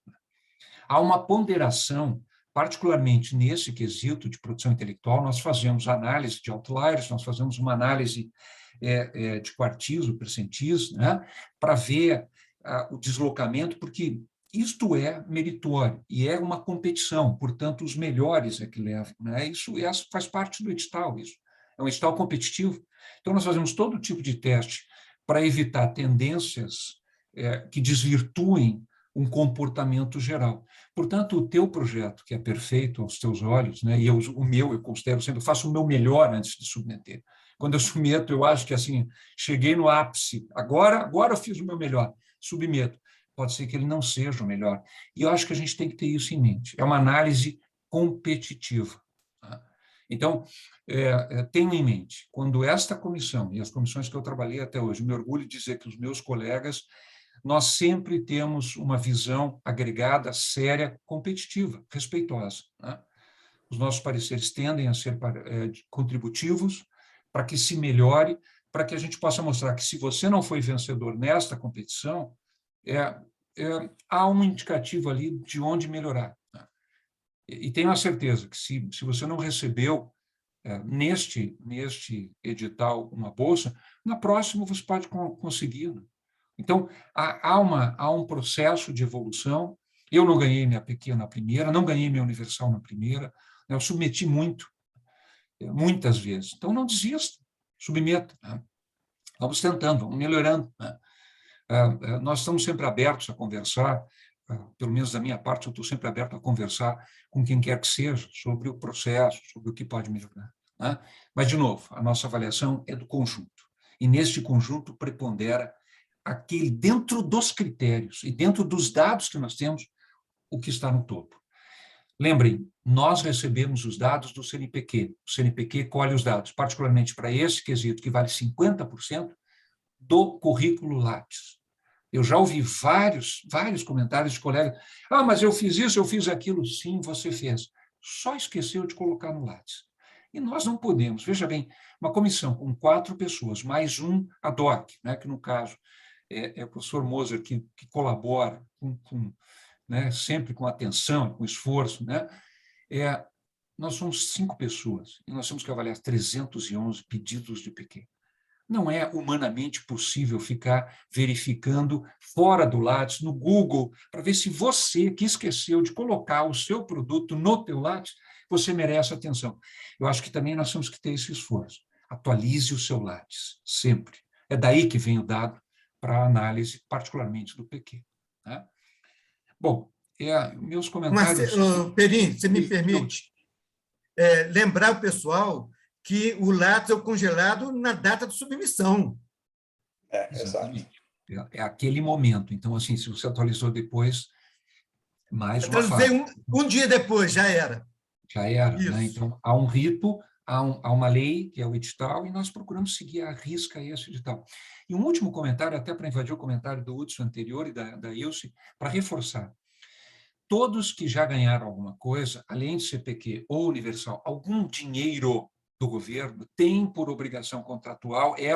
Há uma ponderação, particularmente nesse quesito de produção intelectual, nós fazemos análise de outliers, nós fazemos uma análise de quartis, percentis, né, para ver o deslocamento, porque isto é meritório e é uma competição, portanto, os melhores é que levam, né? Isso faz parte do edital, isso. É um edital competitivo. Então, nós fazemos todo tipo de teste para evitar tendências que desvirtuem um comportamento geral. Portanto, o teu projeto, que é perfeito aos teus olhos, né, e o meu, eu considero sempre, eu faço o meu melhor antes de submeter. Quando eu submeto, eu acho que assim, cheguei no ápice, agora eu fiz o meu melhor, submeto. Pode ser que ele não seja o melhor. E eu acho que a gente tem que ter isso em mente. É uma análise competitiva. Tá? Então, tenho em mente, quando esta comissão, e as comissões que eu trabalhei até hoje, me orgulho de dizer que os meus colegas, nós sempre temos uma visão agregada, séria, competitiva, respeitosa. Né? Os nossos pareceres tendem a ser contributivos para que se melhore, para que a gente possa mostrar que, se você não foi vencedor nesta competição, há um indicativo ali de onde melhorar. Né? E tenho a certeza que, se você não recebeu neste edital uma bolsa, na próxima você pode conseguir. Né? Então, há um processo de evolução. Eu não ganhei minha PQ na primeira, não ganhei minha Universal na primeira, eu submeti muitas vezes. Então, não desista, submeta. Né? Vamos tentando, vamos melhorando. Né? Nós estamos sempre abertos a conversar, pelo menos da minha parte, eu estou sempre aberto a conversar com quem quer que seja sobre o processo, sobre o que pode melhorar. Né? Mas, de novo, a nossa avaliação é do conjunto. E, neste conjunto, prepondera aquele, dentro dos critérios e dentro dos dados que nós temos, o que está no topo. Lembrem, nós recebemos os dados do CNPq. O CNPq colhe os dados, particularmente para esse quesito, que vale 50% do currículo Lattes. Eu já ouvi vários comentários de colegas. Mas eu fiz isso, eu fiz aquilo. Sim, você fez. Só esqueceu de colocar no Lattes. E nós não podemos. Veja bem, uma comissão com 4 pessoas, mais um ad hoc, né, que no caso é o professor Moser que colabora né, sempre com atenção, com esforço, né? Nós somos 5 pessoas e nós temos que avaliar 311 pedidos de PQ. Não é humanamente possível ficar verificando fora do Lattes, no Google, para ver se você, que esqueceu de colocar o seu produto no teu Lattes, você merece atenção. Eu acho que também nós temos que ter esse esforço. Atualize o seu Lattes, sempre. É daí que vem o dado para a análise, particularmente do PQ. Né? Bom, meus comentários... Perim, você me permite lembrar o pessoal que o Lattes é o congelado na data de submissão. Exatamente. É aquele momento. Então, assim, se você atualizou depois, mais uma fase. Um dia depois, já era. Já era. Né? Então, há um rito, há uma lei, que é o edital, e nós procuramos seguir à risca esse edital. E um último comentário, até para invadir o comentário do Hudson anterior e da Ilse, para reforçar. Todos que já ganharam alguma coisa, além de CPQ ou Universal, algum dinheiro do governo, tem por obrigação contratual, é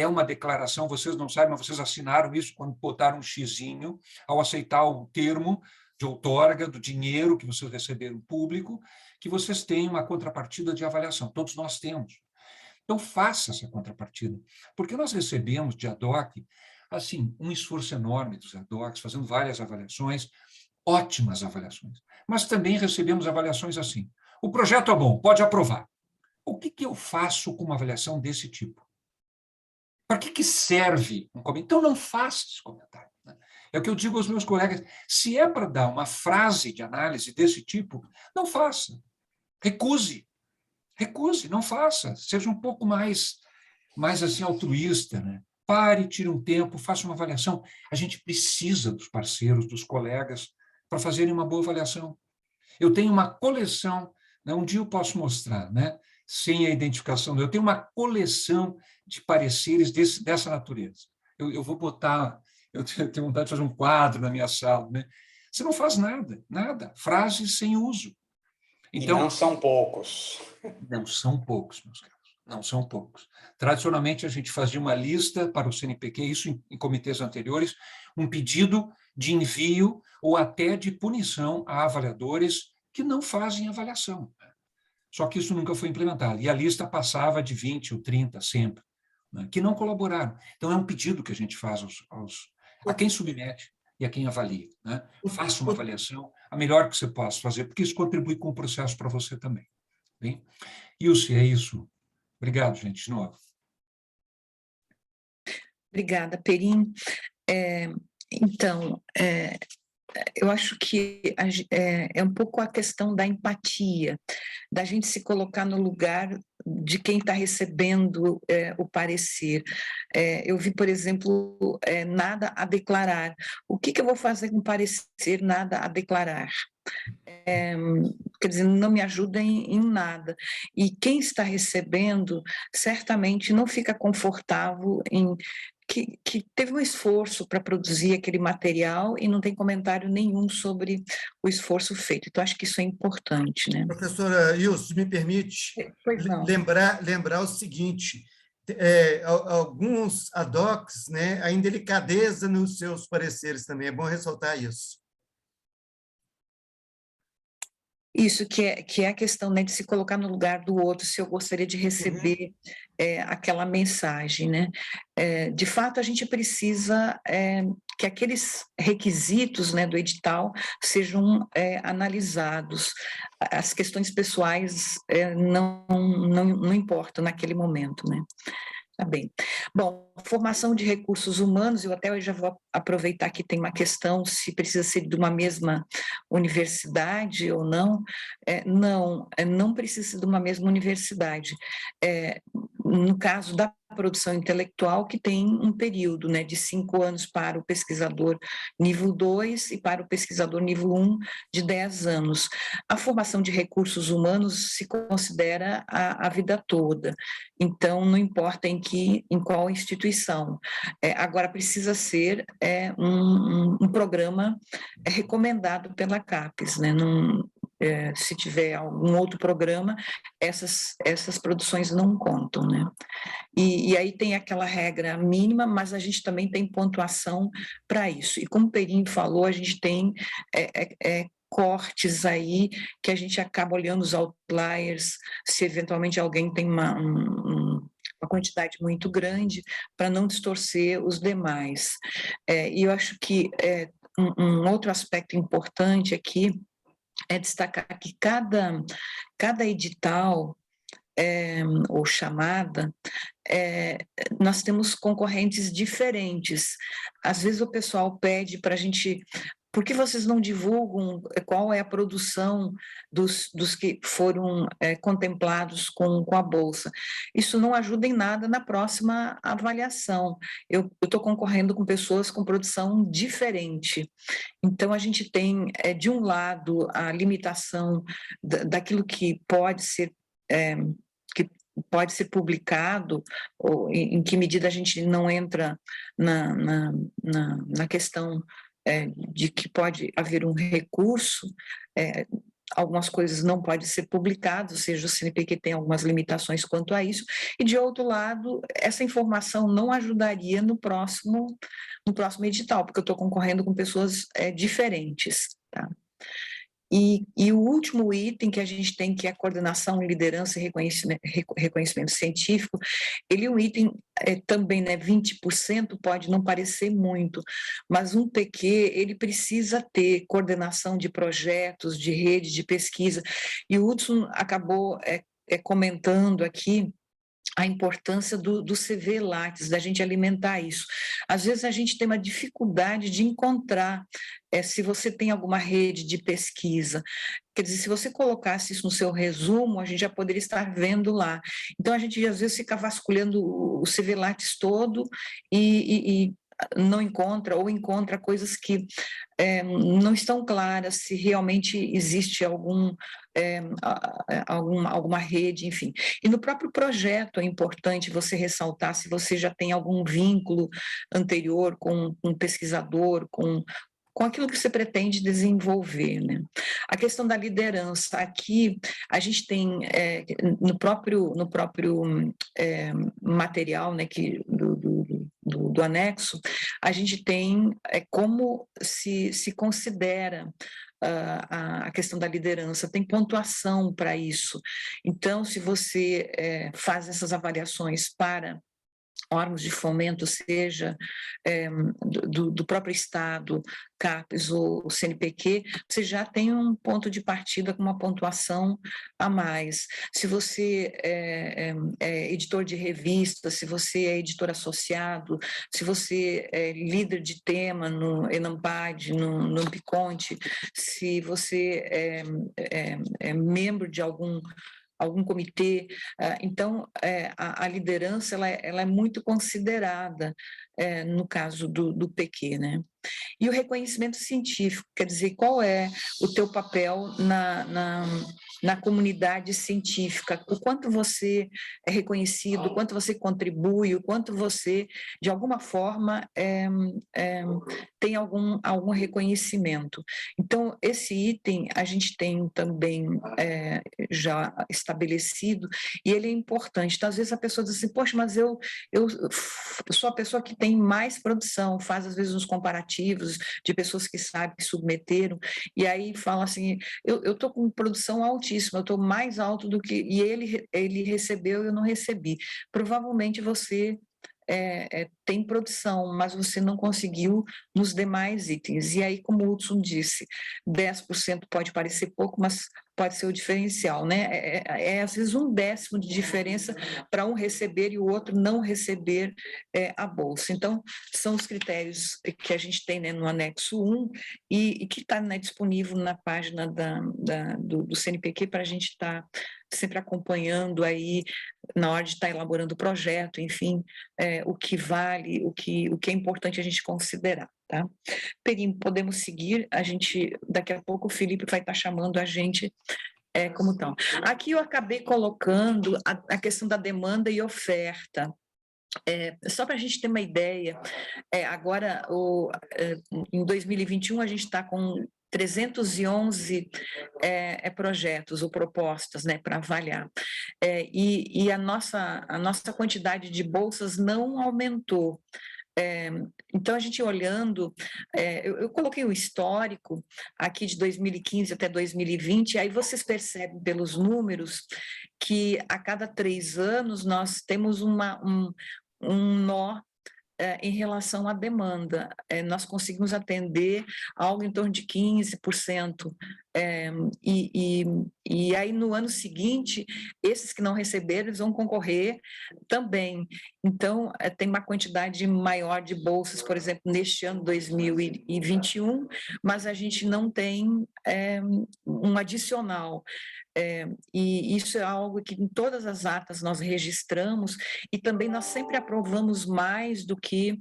uma declaração, vocês não sabem, mas vocês assinaram isso quando botaram um xizinho, ao aceitar o termo de outorga do dinheiro que vocês receberam público, que vocês têm uma contrapartida de avaliação. Todos nós temos. Então, faça essa contrapartida, porque nós recebemos de ad hoc, assim, um esforço enorme dos ad hocs, fazendo várias avaliações, ótimas avaliações, mas também recebemos avaliações assim. O projeto é bom, pode aprovar. O que eu faço com uma avaliação desse tipo? Para que serve um comentário? Então, não faça esse comentário. Né? É o que eu digo aos meus colegas. Se é para dar uma frase de análise desse tipo, não faça. Recuse. Recuse, não faça. Seja um pouco mais assim, altruísta. Né? Pare, tire um tempo, faça uma avaliação. A gente precisa dos parceiros, dos colegas, para fazerem uma boa avaliação. Eu tenho uma coleção, né? Um dia eu posso mostrar, né? Sem a identificação, eu tenho uma coleção de pareceres dessa natureza. Eu vou botar, eu tenho vontade de fazer um quadro na minha sala. Né? Você não faz nada, frases sem uso. Então, e não são poucos. Não são poucos, meus caros, não são poucos. Tradicionalmente, a gente fazia uma lista para o CNPq, isso em comitês anteriores, um pedido de envio ou até de punição a avaliadores que não fazem avaliação. Só que isso nunca foi implementado. E a lista passava de 20 ou 30 sempre, né, que não colaboraram. Então, é um pedido que a gente faz a quem submete e a quem avalia. Né? Faça uma avaliação, a melhor que você possa fazer, porque isso contribui com o processo para você também. Bem? Ilse, é isso. Obrigado, gente, de novo. Obrigada, Perim. Então, eu acho que é um pouco a questão da empatia, da gente se colocar no lugar de quem está recebendo o parecer. Eu vi, por exemplo, nada a declarar. O que eu vou fazer com parecer nada a declarar? Quer dizer, não me ajuda em nada. E quem está recebendo, certamente não fica confortável em que teve um esforço para produzir aquele material e não tem comentário nenhum sobre o esforço feito. Então, acho que isso é importante, né? Professora Ilse, me permite lembrar o seguinte, alguns ADOCs, né, a indelicadeza nos seus pareceres também, é bom ressaltar isso. Isso, que é a questão, né, de se colocar no lugar do outro, se eu gostaria de receber aquela mensagem, né? De fato, a gente precisa que aqueles requisitos, né, do edital sejam analisados. As questões pessoais não importam naquele momento, né? Tá bem. Bom, formação de recursos humanos, eu até já vou aproveitar que tem uma questão se precisa ser de uma mesma universidade ou não. Não precisa ser de uma mesma universidade. No caso da produção intelectual, que tem um período, né, de 5 anos para o pesquisador nível 2 e para o pesquisador nível 1 de 10 anos. A formação de recursos humanos se considera a vida toda, então não importa em qual instituição. Agora, precisa ser um programa recomendado pela CAPES, né? Se tiver algum outro programa, essas produções não contam, né? E aí tem aquela regra mínima, mas a gente também tem pontuação para isso. E como o Perim falou, a gente tem cortes aí que a gente acaba olhando os outliers, se eventualmente alguém tem uma quantidade muito grande, para não distorcer os demais. E eu acho que um outro aspecto importante aqui é destacar que cada edital ou chamada, nós temos concorrentes diferentes. Às vezes o pessoal pede para a gente... Por que vocês não divulgam qual é a produção dos que foram contemplados com a Bolsa? Isso não ajuda em nada na próxima avaliação. Eu estou concorrendo com pessoas com produção diferente. Então, a gente tem, de um lado, a limitação daquilo que pode ser publicado, ou em que medida a gente não entra na questão de que pode haver um recurso, algumas coisas não podem ser publicadas, ou seja, o CNPq tem algumas limitações quanto a isso, e, de outro lado, essa informação não ajudaria no próximo edital, porque eu estou concorrendo com pessoas diferentes, tá? E o último item que a gente tem, que é a coordenação, liderança e reconhecimento científico, ele é um item também, né, 20%, pode não parecer muito, mas um PQ, ele precisa ter coordenação de projetos, de rede, de pesquisa, e o Hudson acabou comentando aqui a importância do CV Lattes, da gente alimentar isso. Às vezes a gente tem uma dificuldade de encontrar, se você tem alguma rede de pesquisa. Quer dizer, se você colocasse isso no seu resumo, a gente já poderia estar vendo lá. Então, a gente às vezes fica vasculhando o CV Lattes todo e não encontra, ou encontra coisas que não estão claras, se realmente existe alguma rede, enfim. E no próprio projeto é importante você ressaltar se você já tem algum vínculo anterior com um pesquisador, com aquilo que você pretende desenvolver, né? A questão da liderança, aqui a gente tem, no próprio material, né, do anexo, a gente tem como se considera a questão da liderança, tem pontuação para isso. Então, se você faz essas avaliações para órgãos de fomento, seja do próprio Estado, CAPES ou CNPq, você já tem um ponto de partida com uma pontuação a mais. Se você é editor de revista, se você é editor associado, se você é líder de tema no Enampad, no Ampiconte, se você é membro de algum comitê. Então, a liderança ela é muito considerada no caso do PQ, né? E o reconhecimento científico, quer dizer, qual é o teu papel na comunidade científica, o quanto você é reconhecido, o quanto você contribui, o quanto você, de alguma forma, tem algum reconhecimento. Então, esse item a gente tem também já estabelecido, e ele é importante. Então, às vezes a pessoa diz assim, poxa, mas eu sou a pessoa que tem mais produção, faz às vezes uns comparativos de pessoas que sabem, que submeteram, e aí fala assim, eu estou com produção altíssima, eu estou mais alto do que... E ele recebeu e eu não recebi. Provavelmente você tem produção, mas você não conseguiu nos demais itens. E aí, como o Hudson disse, 10% pode parecer pouco, mas pode ser o diferencial, né? Às vezes 1/10 de diferença para um receber e o outro não receber a bolsa. Então, são os critérios que a gente tem, né, no anexo 1 e que está, né, disponível na página do CNPq para a gente estar sempre acompanhando aí na hora de estar elaborando o projeto, enfim, o que vale, o que é importante a gente considerar, tá? Perim, podemos seguir, daqui a pouco o Felipe vai estar chamando a gente como tal. Aqui eu acabei colocando a questão da demanda e oferta. Só para a gente ter uma ideia, agora, em 2021, a gente está com 311 projetos ou propostas, né, para avaliar. E a nossa quantidade de bolsas não aumentou. Então, a gente olhando, eu coloquei um histórico aqui de 2015 até 2020, aí vocês percebem pelos números que a cada 3 anos nós temos um nó em relação à demanda. Nós conseguimos atender algo em torno de 15%. E aí, no ano seguinte, esses que não receberam, eles vão concorrer também. Então, tem uma quantidade maior de bolsas, por exemplo, neste ano 2021, mas a gente não tem um adicional. E isso é algo que em todas as atas nós registramos e também nós sempre aprovamos mais do que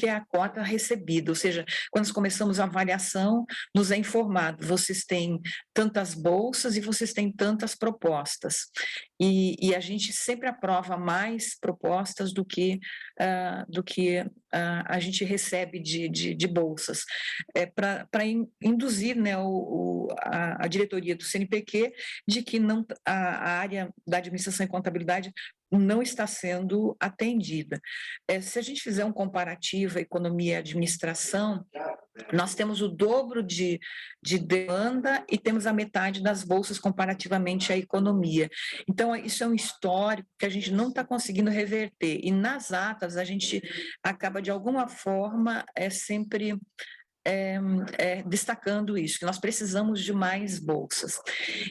a cota recebida, ou seja, quando nós começamos a avaliação, nos é informado, vocês têm tantas bolsas e vocês têm tantas propostas, e a gente sempre aprova mais propostas do que a gente recebe de bolsas, para induzir, né, a diretoria do CNPq de que a área da administração e contabilidade não está sendo atendida. Se a gente fizer um comparativo economia e administração, nós temos o dobro de demanda e temos a metade das bolsas comparativamente à economia. Então, isso é um histórico que a gente não está conseguindo reverter. E nas atas, a gente acaba, de alguma forma, sempre destacando isso, que nós precisamos de mais bolsas.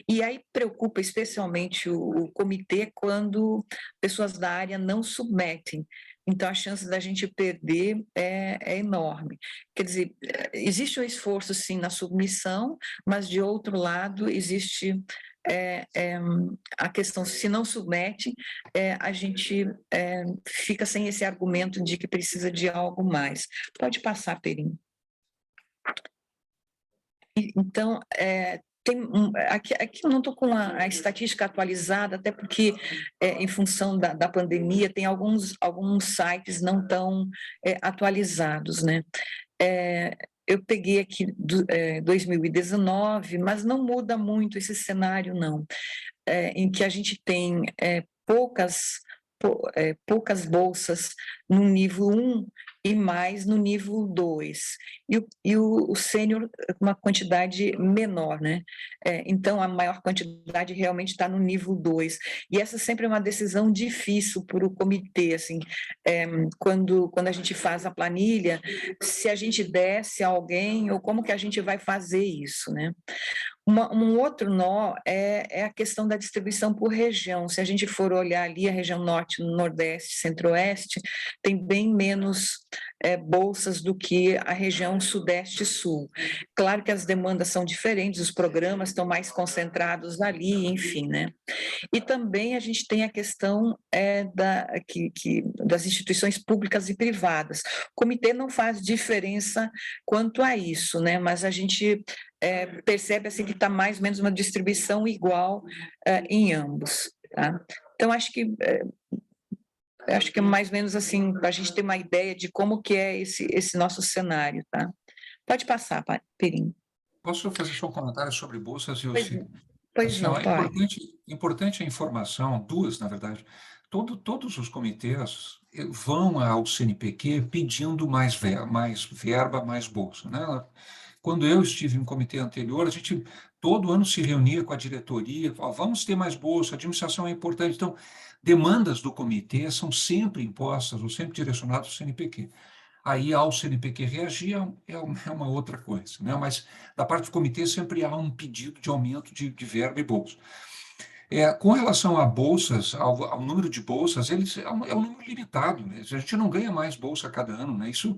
E aí preocupa especialmente o comitê quando pessoas da área não submetem. Então, a chance da gente perder é enorme. Quer dizer, existe um esforço, sim, na submissão, mas, de outro lado, existe a questão, se não submete, a gente fica sem esse argumento de que precisa de algo mais. Pode passar, Perim. Então, aqui eu não estou com a estatística atualizada, até porque, em função da pandemia, tem alguns sites não tão atualizados, né? Eu peguei aqui 2019, mas não muda muito esse cenário, não, em que a gente tem poucas bolsas no nível 1 e mais no nível 2. E o sênior, uma quantidade menor, né? Então, a maior quantidade realmente está no nível 2. E essa sempre é uma decisão difícil para o comitê, assim, quando a gente faz a planilha, se a gente desce alguém ou como que a gente vai fazer isso, né? Um outro nó é a questão da distribuição por região. Se a gente for olhar ali a região norte, nordeste, centro-oeste, tem bem menos bolsas do que a região sudeste e sul. Claro que as demandas são diferentes, os programas estão mais concentrados ali, enfim, né? E também a gente tem a questão das instituições públicas e privadas. O comitê não faz diferença quanto a isso, né? Mas a gente percebe assim, que está mais ou menos uma distribuição igual em ambos. Tá? Então, acho que é mais ou menos assim, para a gente ter uma ideia de como que é esse nosso cenário. Tá? Pode passar, Perim. Posso fazer só um comentário sobre bolsas, Ilse? Pois assim, não, importante a informação, duas, na verdade. Todos os comitês vão ao CNPq pedindo mais verba, mais bolsa, né? Quando eu estive em um comitê anterior, a gente todo ano se reunia com a diretoria, vamos ter mais bolsa, a administração é importante. Então, demandas do comitê são sempre impostas ou sempre direcionadas ao CNPq. Aí, ao CNPq reagir, é uma outra coisa, né? Mas, da parte do comitê, sempre há um pedido de aumento de verba e bolsa. Com relação a bolsas, ao número de bolsas, é um número limitado, né? A gente não ganha mais bolsa a cada ano, né? Isso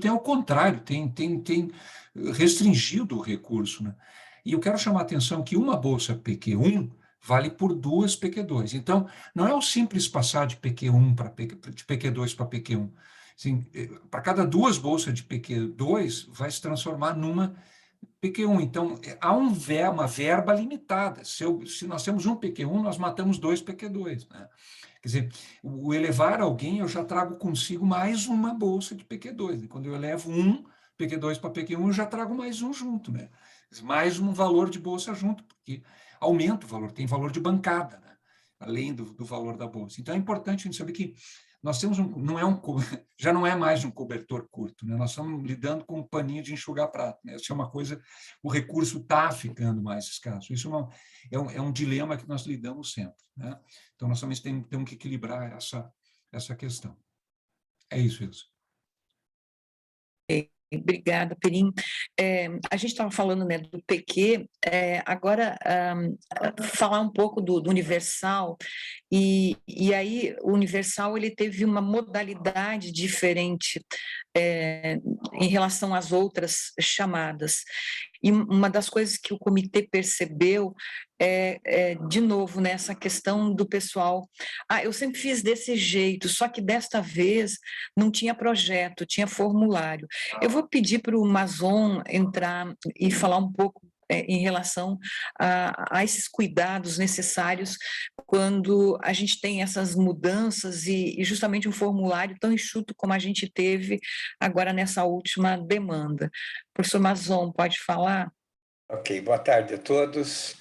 tem ao contrário, tem restringido o recurso, né? E eu quero chamar a atenção que uma bolsa PQ1 vale por 2 PQ2. Então, não é o simples passar de PQ1 de PQ2 para PQ1. Assim, para cada 2 bolsas de PQ2, vai se transformar numa PQ1. Então, há uma verba limitada. Se nós temos um PQ1, nós matamos 2 PQ2. Né? Quer dizer, o elevar alguém, eu já trago consigo mais uma bolsa de PQ2. E quando eu elevo um PQ2 para PQ1, eu já trago mais um junto. Né? Mais um valor de bolsa junto, porque aumenta o valor, tem valor de bancada, né? Além do valor da bolsa. Então, é importante a gente saber que nós temos já não é mais um cobertor curto, né? Nós estamos lidando com um paninho de enxugar prato, né? Isso é uma coisa, o recurso está ficando mais escasso. Isso é um dilema que nós lidamos sempre, né? Então, nós também temos que equilibrar essa questão. É isso, Ilse. Obrigada, Perim. A gente estava falando, né, do PQ, agora falar um pouco do Universal, e aí o Universal ele teve uma modalidade diferente em relação às outras chamadas. E uma das coisas que o comitê percebeu de novo, nessa questão do pessoal. Eu sempre fiz desse jeito, só que desta vez não tinha projeto, tinha formulário. Eu vou pedir para o Mazon entrar e falar um pouco em relação a esses cuidados necessários quando a gente tem essas mudanças e justamente um formulário tão enxuto como a gente teve agora nessa última demanda. Professor Mazon, pode falar? Ok, boa tarde a todos.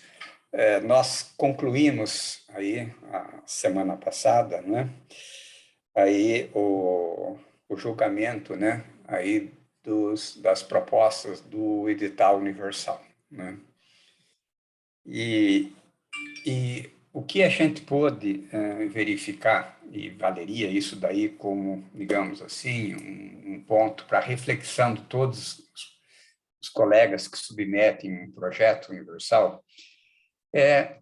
Nós concluímos aí a semana passada, né? Aí o julgamento, né? Aí das propostas do edital universal, né? E o que a gente pôde verificar, e valeria isso daí como, digamos assim, um ponto para reflexão de todos os colegas que submetem um projeto universal, é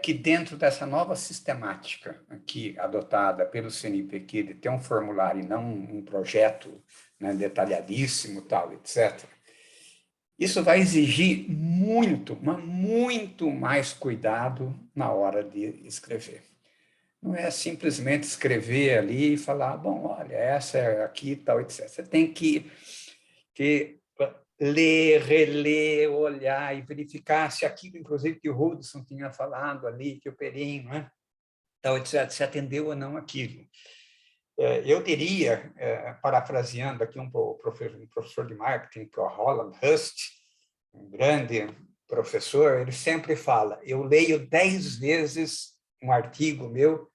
que dentro dessa nova sistemática aqui adotada pelo CNPq de ter um formulário e não um projeto, né, detalhadíssimo, tal, etc., isso vai exigir muito, mas muito mais cuidado na hora de escrever. Não é simplesmente escrever ali e falar, bom, olha, essa é aqui, tal, etc. Você tem que ler, reler, olhar e verificar se aquilo, inclusive, que o Hudson tinha falado ali, que o Perim, né, tal, etc., se atendeu ou não aquilo. Eu diria, parafraseando aqui um professor de marketing, que é o Roland Hust, um grande professor, ele sempre fala, eu leio 10 vezes um artigo meu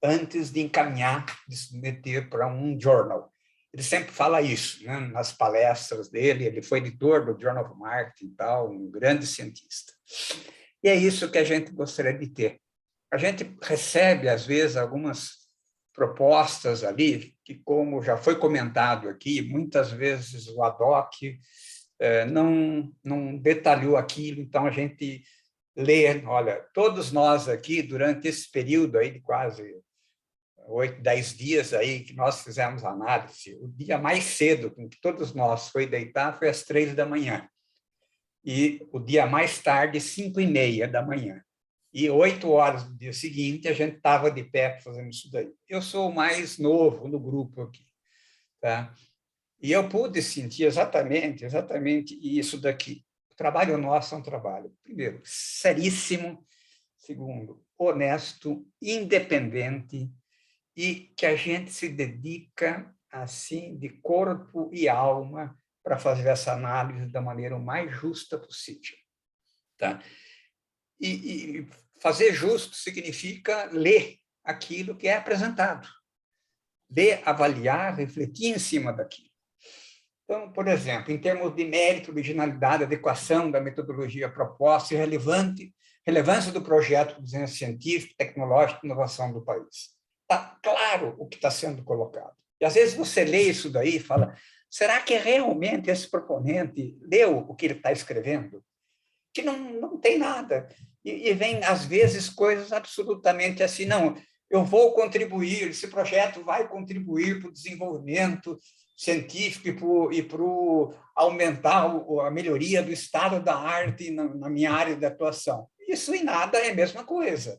antes de encaminhar, de submeter para um journal. ele sempre fala isso, né? Nas palestras dele. Ele foi editor do Journal of Marketing e tal, um grande cientista. E é isso que a gente gostaria de ter. A gente recebe, às vezes, algumas propostas ali, que, como já foi comentado aqui, muitas vezes o ADOC não detalhou aquilo, então a gente lê, olha, todos nós aqui, durante esse período aí de quase 8, 10 dias aí que nós fizemos a análise, o dia mais cedo com que todos nós foi deitar foi às 3 da manhã, e o dia mais tarde, 5:30 da manhã. E 8 horas do dia seguinte, a gente estava de pé fazendo isso daí. Eu sou o mais novo no grupo aqui, tá? E eu pude sentir exatamente isso daqui. O trabalho nosso é um trabalho, primeiro, seríssimo, segundo, honesto, independente, e que a gente se dedica, assim, de corpo e alma, para fazer essa análise da maneira mais justa possível, tá? E fazer justo significa ler aquilo que é apresentado, ler, avaliar, refletir em cima daquilo. Então, por exemplo, em termos de mérito, originalidade, adequação da metodologia proposta e relevância do projeto de desenho científico, tecnológico e inovação do país. Está claro o que está sendo colocado. E, às vezes, você lê isso daí e fala, será que realmente esse proponente leu o que ele está escrevendo? Que não tem nada. E vem, às vezes, coisas absolutamente assim, não, eu vou contribuir, esse projeto vai contribuir para o desenvolvimento científico e para aumentar a melhoria do estado da arte na minha área de atuação. Isso em nada é a mesma coisa.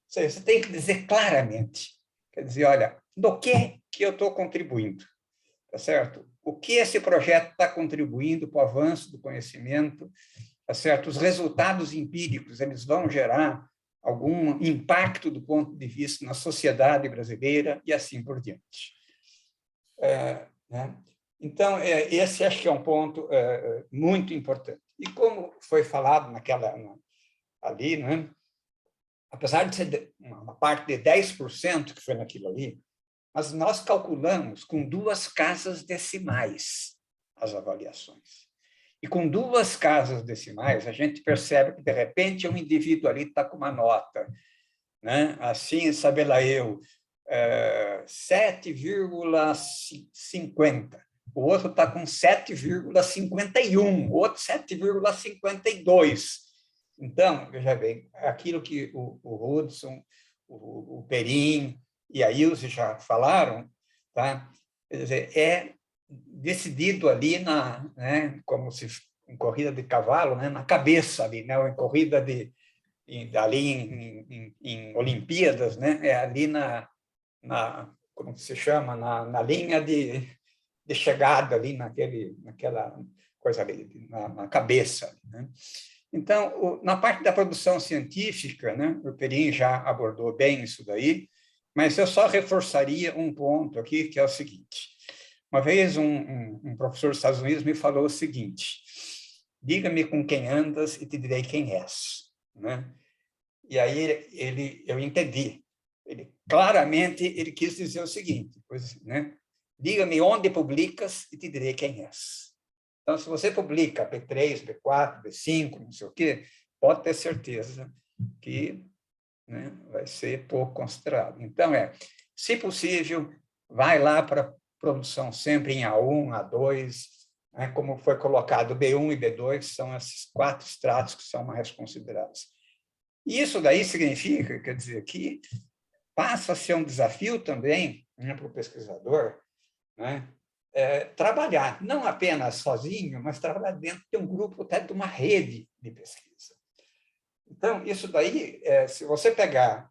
Você tem que dizer claramente, quer dizer, olha, no que eu estou contribuindo, tá certo? O que esse projeto está contribuindo para o avanço do conhecimento, tá certo? Os resultados empíricos, eles vão gerar algum impacto do ponto de vista na sociedade brasileira e assim por diante. Né? Então, esse acho que é um ponto muito importante. E como foi falado ali, né? Apesar de ser uma parte de 10% que foi naquilo ali, mas nós calculamos com 2 casas decimais as avaliações. E com 2 casas decimais, a gente percebe que, de repente, um indivíduo ali está com uma nota, né? Assim, sabe lá eu, 7,50. O outro está com 7,51, o outro 7,52. Então, veja bem, aquilo que o Hudson, o Perim e a Ilse já falaram, tá? Quer dizer, é decidido ali né, como se em corrida de cavalo, né, na cabeça ali, né, ou em corrida ali em Olimpíadas, né, é ali como se chama, na linha de chegada ali naquela coisa ali, na cabeça, né? Então, na parte da produção científica, né, o Perim já abordou bem isso daí, mas eu só reforçaria um ponto aqui, que é o seguinte. Uma vez um professor dos Estados Unidos me falou o seguinte, diga-me com quem andas e te direi quem és. Né? E aí eu entendi. Claramente, ele quis dizer o seguinte, né? Diga-me onde publicas e te direi quem és. Então, se você publica B3, B4, B5, não sei o quê, pode ter certeza que, né, vai ser pouco considerado. Então, se possível, vai lá para produção sempre em A1, A2, né, como foi colocado, B1 e B2 são esses 4 estratos que são mais considerados. E isso daí significa, quer dizer, que passa a ser um desafio também, né, para o pesquisador, né, trabalhar, não apenas sozinho, mas trabalhar dentro de um grupo, até de uma rede de pesquisa. Então, isso daí, se você pegar,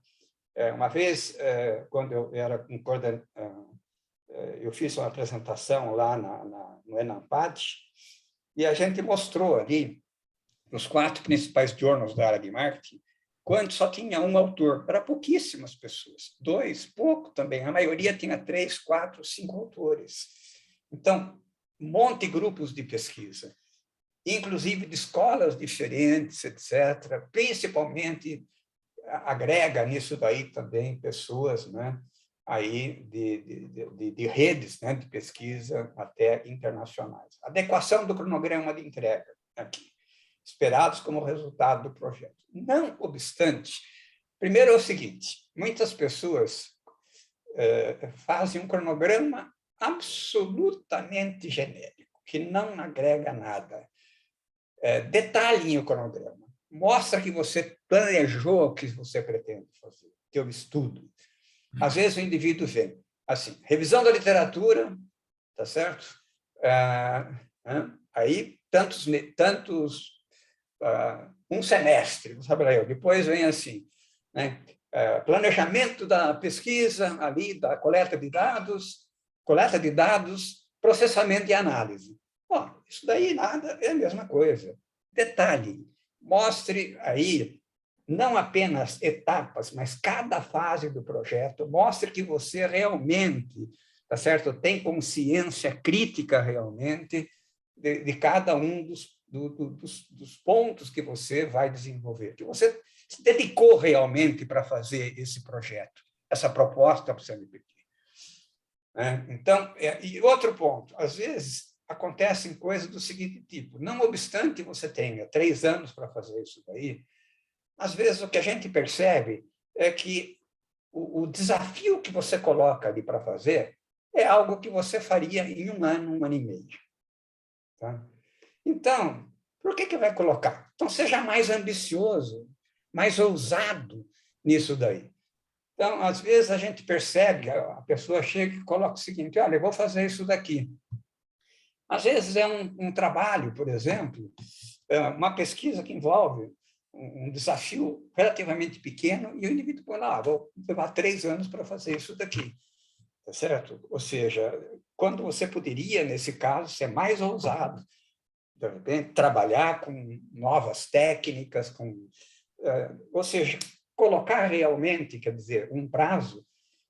uma vez, quando eu era um coordenador, eu fiz uma apresentação lá no ENAMPAD, e a gente mostrou ali, nos 4 principais journals da área de marketing, quando só tinha um autor, para pouquíssimas pessoas, 2, pouco também, a maioria tinha 3, 4, 5 autores. Então, um monte de grupos de pesquisa, inclusive de escolas diferentes, etc., principalmente agrega nisso daí também pessoas, né, aí de redes, né, de pesquisa até internacionais. Adequação do cronograma de entrega, aqui, esperados como resultado do projeto. Não obstante, primeiro é o seguinte, muitas pessoas fazem um cronograma absolutamente genérico, que não agrega nada. Detalhe o cronograma. Mostra que você planejou o que você pretende fazer, teu estudo. Às vezes o indivíduo vem assim, revisão da literatura, tá certo? Aí um semestre, sabe lá eu. Depois vem assim, né? Planejamento da pesquisa ali, da coleta de dados, processamento e análise. Bom, isso daí nada, é a mesma coisa. Detalhe, mostre aí não apenas etapas, mas cada fase do projeto, mostre que você realmente, tá certo, tem consciência crítica realmente de cada um dos pontos que você vai desenvolver, que você se dedicou realmente para fazer esse projeto, essa proposta para o CNPq. Então, e outro ponto, às vezes acontecem coisas do seguinte tipo, não obstante você tenha 3 anos para fazer isso daí, às vezes o que a gente percebe é que o desafio que você coloca ali para fazer é algo que você faria em 1 ano, 1 ano e meio. Tá? Então, por que vai colocar? Então, seja mais ambicioso, mais ousado nisso daí. Então, às vezes, a gente percebe, a pessoa chega e coloca o seguinte, olha, eu vou fazer isso daqui. Às vezes é um trabalho, por exemplo, uma pesquisa que envolve um desafio relativamente pequeno e o indivíduo põe lá, vou levar 3 anos para fazer isso daqui. Tá certo? Ou seja, quando você poderia, nesse caso, ser mais ousado, de repente, trabalhar com novas técnicas, ou seja, colocar realmente, quer dizer, um prazo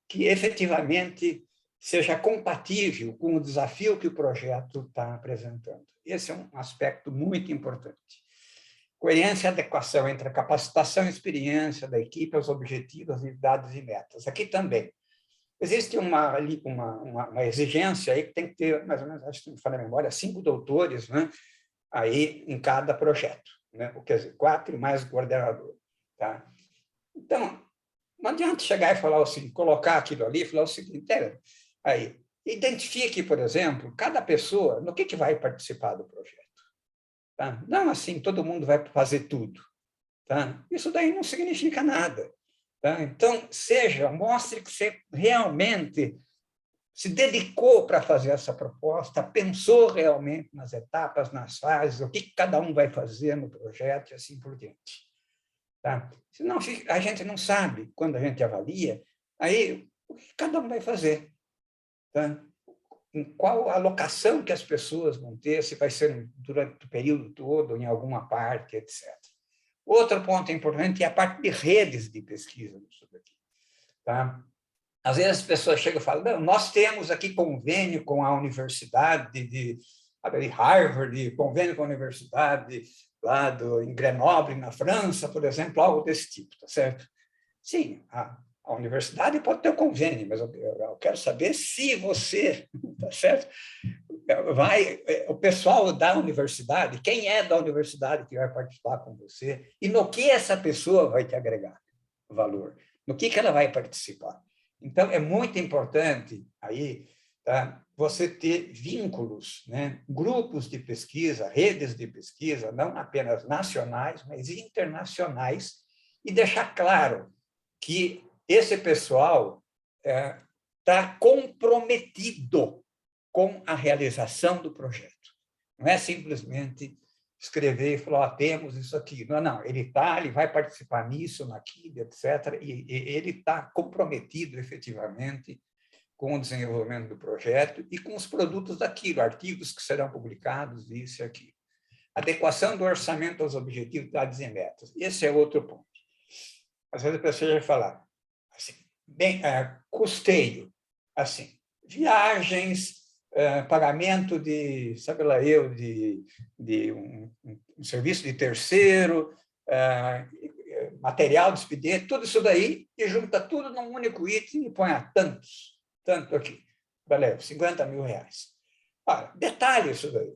que efetivamente seja compatível com o desafio que o projeto está apresentando. Esse é um aspecto muito importante. Coerência e adequação entre a capacitação e experiência da equipe aos objetivos, atividades e metas. Aqui também. Existe uma exigência aí que tem que ter, mais ou menos, acho que me fala a memória, 5 doutores, né, aí em cada projeto, né? Quer dizer, 4 mais o coordenador. Tá? Então, não adianta chegar e falar assim, colocar aquilo ali e falar o seguinte, aí, identifique, por exemplo, cada pessoa no que vai participar do projeto. Tá? Não assim, todo mundo vai fazer tudo. Tá? Isso daí não significa nada. Tá? Então, mostre que você realmente se dedicou para fazer essa proposta, pensou realmente nas etapas, nas fases, o que cada um vai fazer no projeto e assim por diante. Tá? Senão, a gente não sabe, quando a gente avalia, aí o que cada um vai fazer. Tá? Em qual alocação que as pessoas vão ter, se vai ser durante o período todo, em alguma parte, etc. Outro ponto importante é a parte de redes de pesquisa disso daqui. Tá? Às vezes as pessoas chegam e falam, não, nós temos aqui convênio com a Universidade de Harvard, convênio com a Universidade lá em Grenoble, na França, por exemplo, algo desse tipo, tá certo? Sim, a universidade pode ter um convênio, mas eu quero saber se você, tá certo? O pessoal da universidade, quem é da universidade que vai participar com você e no que essa pessoa vai te agregar valor, no que ela vai participar. Então, é muito importante aí, tá, você ter vínculos, né, grupos de pesquisa, redes de pesquisa, não apenas nacionais, mas internacionais, e deixar claro que esse pessoal está comprometido com a realização do projeto. Não é simplesmente escrever e falar, temos isso aqui. Não, ele vai participar nisso, naquilo, etc. E ele está comprometido, efetivamente, com o desenvolvimento do projeto e com os produtos daquilo, artigos que serão publicados, isso e aquilo. Adequação do orçamento aos objetivos, dados e metas. Esse é outro ponto. Às vezes a pessoa vai falar, assim, custeio, assim, viagens, pagamento de, sabe lá eu, de um serviço de terceiro, material de expediente, tudo isso daí, e junta tudo num único item e põe tanto aqui. Valeu, 50 mil reais. Ora, detalhe isso daí.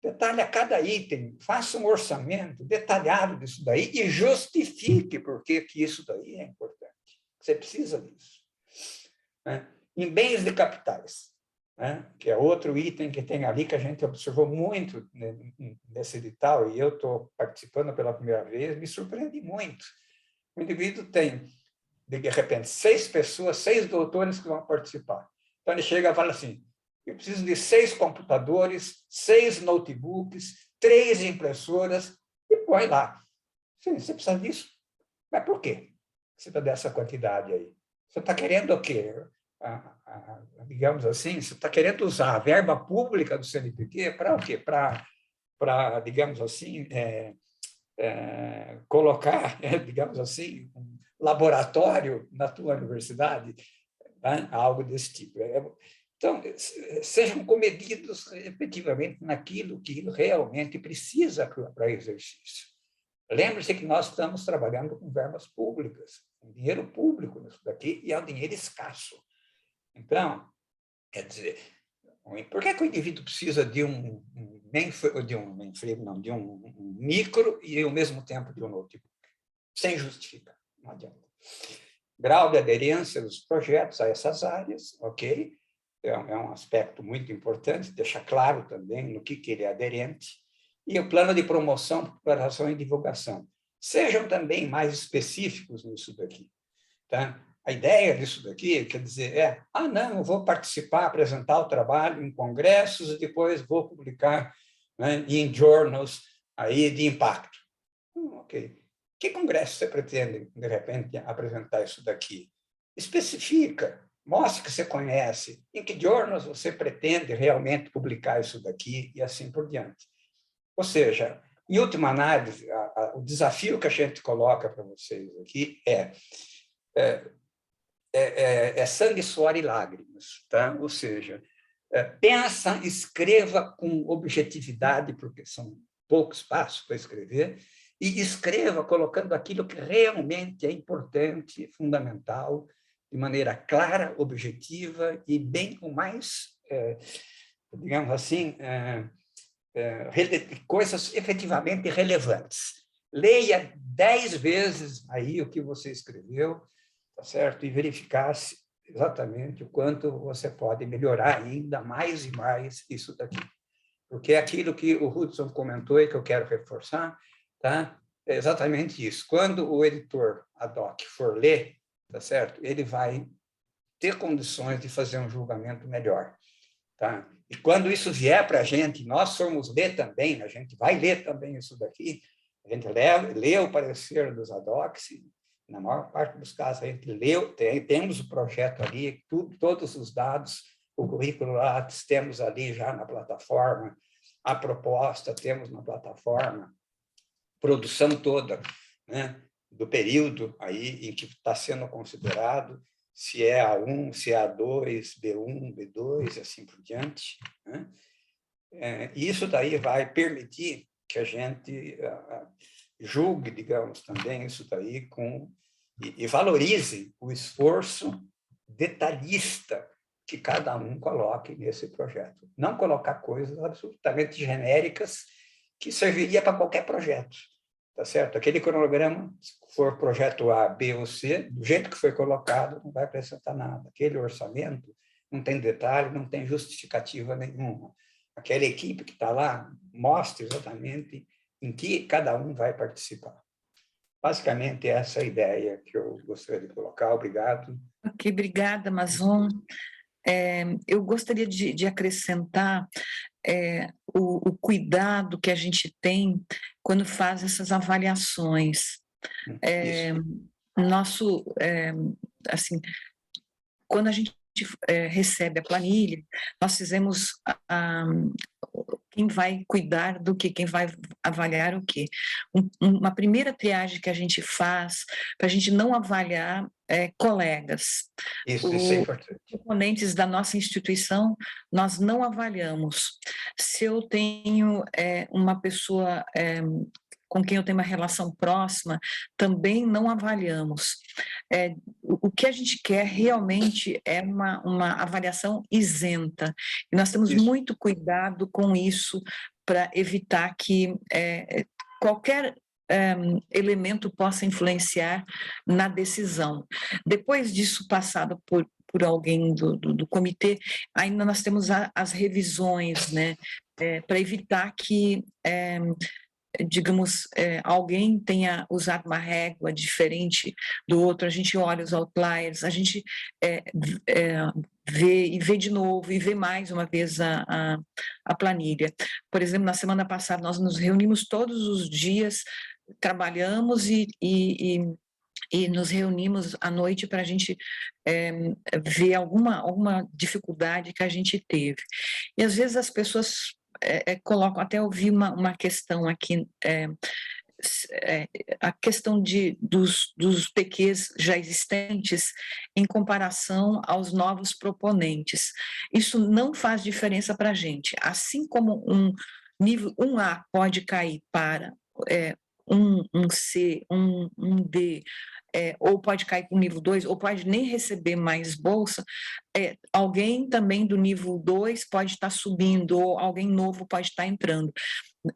Detalhe a cada item, faça um orçamento detalhado disso daí e justifique por que isso daí é importante. Você precisa disso. Né? Em bens de capitais, né? Que é outro item que tem ali que a gente observou muito nesse edital, e eu estou participando pela primeira vez, me surpreende muito. O indivíduo tem, de repente, 6 pessoas, 6 doutores que vão participar. Então, ele chega e fala assim, eu preciso de 6 computadores, 6 notebooks, 3 impressoras, e põe lá. Sim, você precisa disso? Mas por quê? Você está dessa quantidade aí. Você está querendo o quê? Digamos assim, você está querendo usar a verba pública do CNPq para o quê? Para, digamos assim, colocar, digamos assim, um laboratório na tua universidade, né? Algo desse tipo. Então, sejam comedidos efetivamente naquilo que realmente precisa para exercício. Lembre-se que nós estamos trabalhando com verbas públicas, com dinheiro público nisso daqui, e é um dinheiro escasso. Então, quer dizer, por que o indivíduo precisa de um micro e, ao mesmo tempo, de um notebook? Sem justificar, não adianta. Grau de aderência dos projetos a essas áreas, ok? É um aspecto muito importante, deixar claro também no que ele é aderente. E o plano de promoção, popularização e divulgação. Sejam também mais específicos nisso daqui. Tá? A ideia disso daqui, quer dizer, não, eu vou participar, apresentar o trabalho em congressos e depois vou publicar, né, em journals aí de impacto. Ok. Que congresso você pretende, de repente, apresentar isso daqui? Especifica. Mostre que você conhece, em que journals você pretende realmente publicar isso daqui e assim por diante. Ou seja, em última análise, o desafio que a gente coloca para vocês aqui é sangue, suor e lágrimas. Tá? Ou seja, pensa, escreva com objetividade, porque são poucos passos para escrever, e escreva colocando aquilo que realmente é importante, fundamental, de maneira clara, objetiva e bem o mais, digamos assim, coisas efetivamente relevantes. Leia 10 vezes aí o que você escreveu, tá certo? E verificasse exatamente o quanto você pode melhorar ainda mais e mais isso daqui. Porque é aquilo que o Hudson comentou e que eu quero reforçar, tá? É exatamente isso. Quando o editor ad hoc for ler, tá certo? Ele vai ter condições de fazer um julgamento melhor, tá? E quando isso vier para a gente, nós formos ler também, a gente vai ler também isso daqui, a gente lê o parecer dos ad hocs, na maior parte dos casos a gente leu, temos o projeto ali, todos os dados, o currículo Lattes temos ali já na plataforma, a proposta temos na plataforma, produção toda, né, do período aí em que está sendo considerado, se é A1, se é A2, B1, B2, e assim por diante. Né? E isso daí vai permitir que a gente julgue, digamos, também isso daí e valorize o esforço detalhista que cada um coloque nesse projeto. Não colocar coisas absolutamente genéricas que serviria para qualquer projeto. Tá certo? Aquele cronograma, se for projeto A, B ou C, do jeito que foi colocado, não vai acrescentar nada. Aquele orçamento não tem detalhe, não tem justificativa nenhuma. Aquela equipe que está lá mostra exatamente em que cada um vai participar. Basicamente, essa é a ideia que eu gostaria de colocar. Obrigado. Ok, obrigada, Mazon. Eu gostaria de acrescentar o cuidado que a gente tem quando faz essas avaliações. Assim, quando a gente recebe a planilha, nós fizemos quem vai cuidar do que, quem vai avaliar o quê. Uma primeira triagem que a gente faz para a gente não avaliar colegas. Isso é importante. Os componentes da nossa instituição, nós não avaliamos. Se eu tenho uma pessoa com quem eu tenho uma relação próxima, também não avaliamos. O que a gente quer realmente é uma avaliação isenta. E nós temos muito cuidado com isso para evitar que qualquer elemento possa influenciar na decisão. Depois disso passado por alguém do comitê, ainda nós temos as revisões, né, para evitar que, digamos, alguém tenha usado uma régua diferente do outro, a gente olha os outliers, a gente vê de novo, e vê mais uma vez a planilha. Por exemplo, na semana passada, nós nos reunimos todos os dias, trabalhamos e nos reunimos à noite para a gente ver alguma dificuldade que a gente teve. E às vezes as pessoas colocam, até ouvi uma questão aqui, a questão dos PQs já existentes em comparação aos novos proponentes. Isso não faz diferença para a gente. Assim como um nível 1A pode cair para um C, um D, ou pode cair para o nível 2, ou pode nem receber mais bolsa, alguém também do nível 2 pode estar subindo, ou alguém novo pode estar entrando.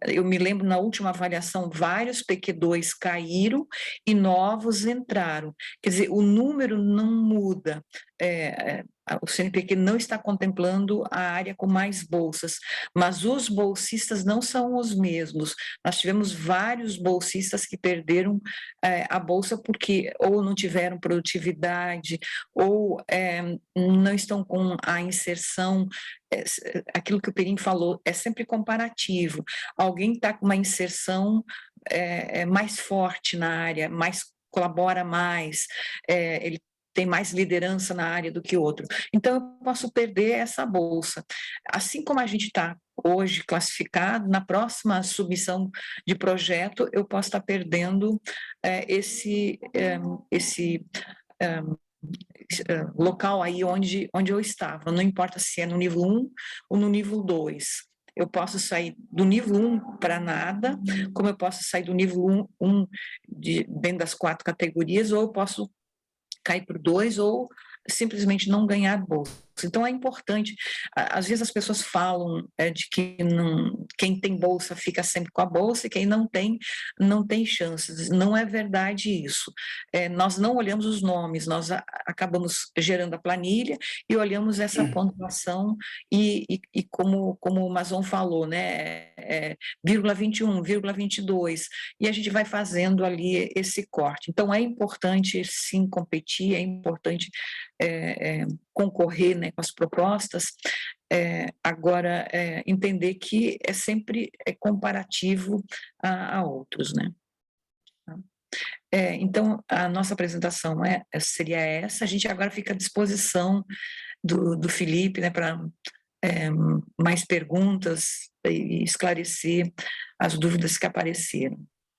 Eu me lembro, na última avaliação, vários PQ2 caíram e novos entraram. Quer dizer, o número não muda. O CNPq não está contemplando a área com mais bolsas, mas os bolsistas não são os mesmos. Nós tivemos vários bolsistas que perderam a bolsa porque ou não tiveram produtividade, ou não estão com a inserção. Aquilo que o Perim falou, é sempre comparativo. Alguém está com uma inserção mais forte na área, colabora mais, ele tem mais liderança na área do que outro. Então, eu posso perder essa bolsa. Assim como a gente está hoje classificado, na próxima submissão de projeto, eu posso estar perdendo esse local aí onde eu estava. Não importa se é no nível 1 ou no nível 2. Eu posso sair do nível 1 para nada, como eu posso sair do nível 1 dentro das 4 categorias, ou eu posso cair para o 2 ou simplesmente não ganhar bolsa. Então, é importante, às vezes as pessoas falam de que quem tem bolsa fica sempre com a bolsa e quem não tem chances. Não é verdade isso. Nós não olhamos os nomes, nós acabamos gerando a planilha e olhamos essa pontuação e como o Mazon falou, né, 0,21, 0,22, e a gente vai fazendo ali esse corte. Então, é importante, sim, competir, é importante concorrer, né, com as propostas, agora entender que é sempre comparativo a outros, né? Então, a nossa apresentação seria essa. A gente agora fica à disposição do Felipe, né, para mais perguntas e esclarecer as dúvidas que apareceram.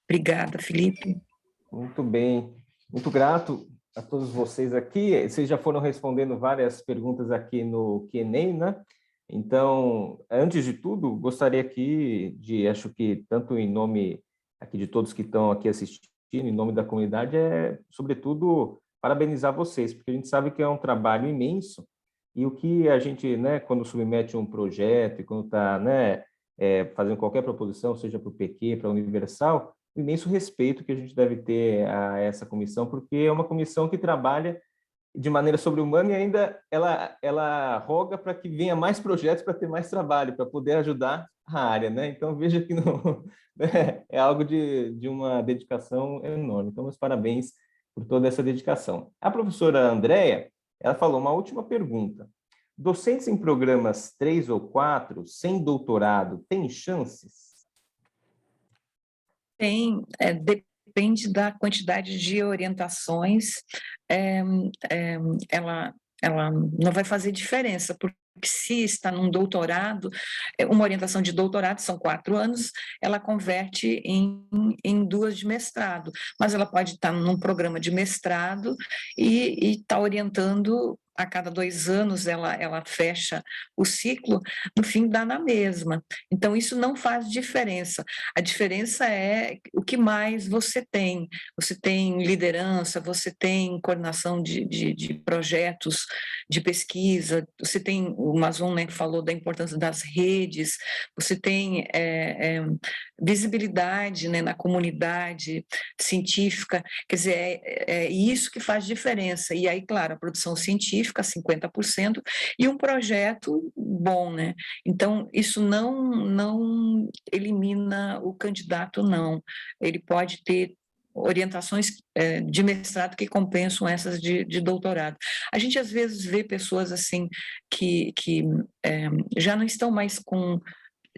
Obrigada, Felipe. Muito bem, muito grato a todos vocês aqui. Vocês já foram respondendo várias perguntas aqui no Q&A, né? Então, antes de tudo, gostaria aqui acho que tanto em nome aqui de todos que estão aqui assistindo, em nome da comunidade, sobretudo, parabenizar vocês, porque a gente sabe que é um trabalho imenso, e o que a gente, né, quando submete um projeto e quando está, né, fazendo qualquer proposição, seja para o PQ, para a Universal, o imenso respeito que a gente deve ter a essa comissão, porque é uma comissão que trabalha de maneira sobre-humana e ainda ela roga para que venha mais projetos para ter mais trabalho, para poder ajudar a área, né? Então, veja que é algo de uma dedicação enorme. Então, meus parabéns por toda essa dedicação. A professora Andréia, ela falou uma última pergunta. Docentes em programas 3 ou 4, sem doutorado, têm chances? Tem, depende da quantidade de orientações, ela não vai fazer diferença, porque se está num doutorado, uma orientação de doutorado, são 4 anos, ela converte em 2 de mestrado, mas ela pode estar num programa de mestrado e estar orientando a cada 2 anos ela fecha o ciclo, no fim dá na mesma. Então, isso não faz diferença. A diferença é o que mais você tem. Você tem liderança, você tem coordenação de projetos de pesquisa, você tem, o Mazon, né, que falou da importância das redes, você tem visibilidade, né, na comunidade científica, quer dizer, é isso que faz diferença. E aí, claro, a produção científica, 50%, e um projeto bom, né? Então, isso não elimina o candidato, não. Ele pode ter orientações de mestrado que compensam essas de doutorado. A gente, às vezes, vê pessoas assim que já não estão mais com,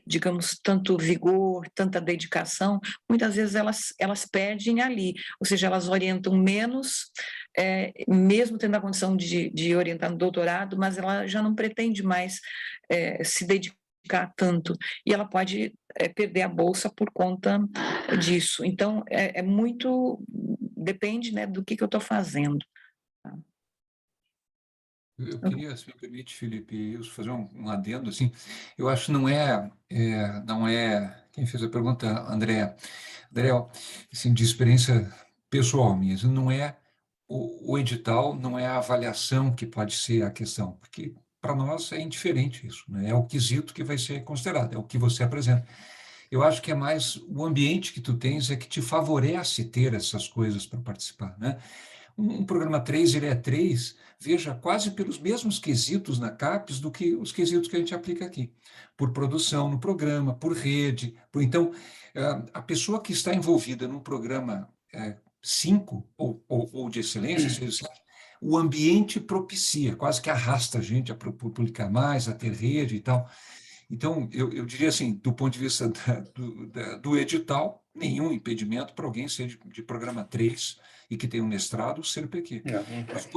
digamos, tanto vigor, tanta dedicação, muitas vezes elas perdem ali, ou seja, elas orientam menos, mesmo tendo a condição de orientar no doutorado, mas ela já não pretende mais se dedicar tanto, e ela pode perder a bolsa por conta disso. Então, muito, depende, né, do que eu estou fazendo. Eu queria, se me permite, Felipe, eu fazer um adendo, assim, eu acho que não é, quem fez a pergunta, André, assim, de experiência pessoal minha, não é o edital, não é a avaliação que pode ser a questão, porque para nós é indiferente isso, né? É o quesito que vai ser considerado, é o que você apresenta. Eu acho que é mais o ambiente que tu tens é que te favorece ter essas coisas para participar, né? Um programa 3, ele é 3, veja, quase pelos mesmos quesitos na CAPES do que os quesitos que a gente aplica aqui, por produção no programa, por rede. Então, a pessoa que está envolvida num programa 5 ou de excelência, o ambiente propicia, quase que arrasta a gente a publicar mais, a ter rede e tal. Então, eu diria assim, do ponto de vista do edital, nenhum impedimento para alguém ser de programa 3 e que tem um mestrado ser PQ. Mas do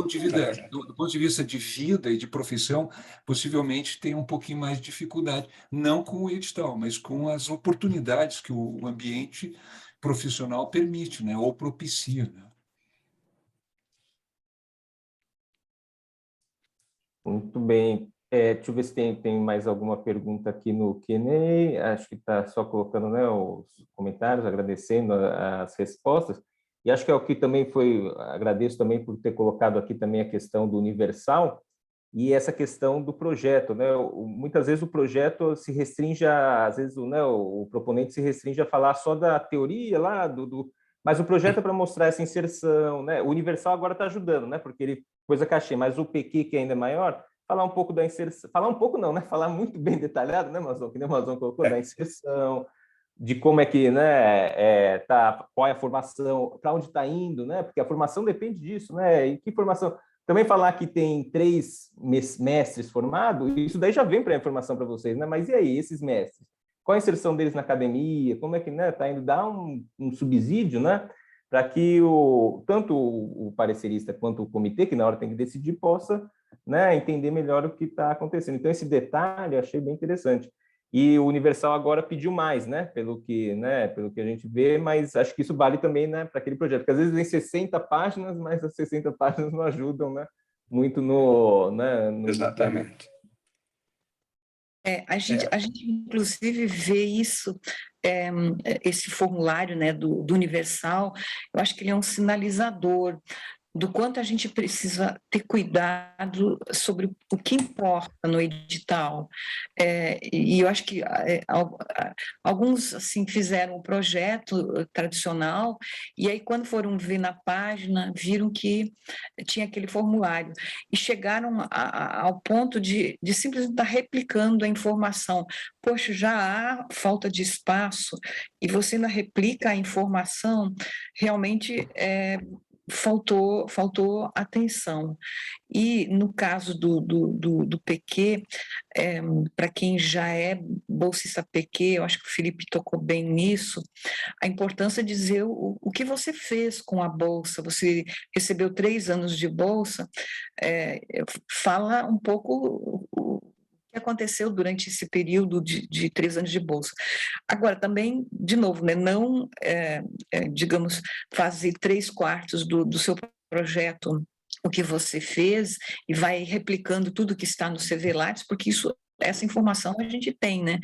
ponto de vista de vida e de profissão, possivelmente tem um pouquinho mais de dificuldade, não com o edital, mas com as oportunidades que o ambiente profissional permite, né, ou propicia, né? Muito bem. Deixa eu ver se tem mais alguma pergunta aqui no Q&A. Acho que está só colocando, né, os comentários, agradecendo as respostas. E acho que é o que também foi, agradeço também por ter colocado aqui também a questão do universal e essa questão do projeto, né? Muitas vezes o projeto se restringe às vezes, né, o proponente se restringe a falar só da teoria lá, mas o projeto é para mostrar essa inserção, né? O universal agora está ajudando, né? Porque ele pôs a caixinha, mas o PQ, que ainda é maior, falar um pouco da inserção, falar um pouco não, né? Falar muito bem detalhado, né, Mazon? Que nem o Mazon colocou, da inserção, de como é que, né, qual é a formação, para onde está indo, né? Porque a formação depende disso, né? E que formação? Também falar que tem 3 mestres formados, isso daí já vem para a informação para vocês, né? Mas e aí, esses mestres? Qual a inserção deles na academia? Como é que, né, está indo dar um subsídio, né? Para que tanto o parecerista quanto o comitê, que na hora tem que decidir, possa, né, entender melhor o que está acontecendo. Então, esse detalhe eu achei bem interessante. E o Universal agora pediu mais, né, pelo que a gente vê, mas acho que isso vale também, né, para aquele projeto, porque às vezes tem 60 páginas, mas as 60 páginas não ajudam, né, muito Exatamente. A gente, inclusive, vê isso, esse formulário, né, do Universal, eu acho que ele é um sinalizador do quanto a gente precisa ter cuidado sobre o que importa no edital. E eu acho que alguns assim, fizeram o projeto tradicional e aí, quando foram ver na página, viram que tinha aquele formulário e chegaram ao ponto de simplesmente estar replicando a informação. Poxa, já há falta de espaço e você ainda replica a informação, realmente faltou atenção. E no caso do PQ, para quem já é bolsista PQ, eu acho que o Felipe tocou bem nisso, a importância de dizer o que você fez com a bolsa. Você recebeu 3 anos de bolsa, fala um pouco o que aconteceu durante esse período de 3 anos de bolsa. Agora, também, de novo, né, não, digamos, fazer 3/4 do seu projeto o que você fez e vai replicando tudo que está no CV Lattes, porque essa informação a gente tem, né?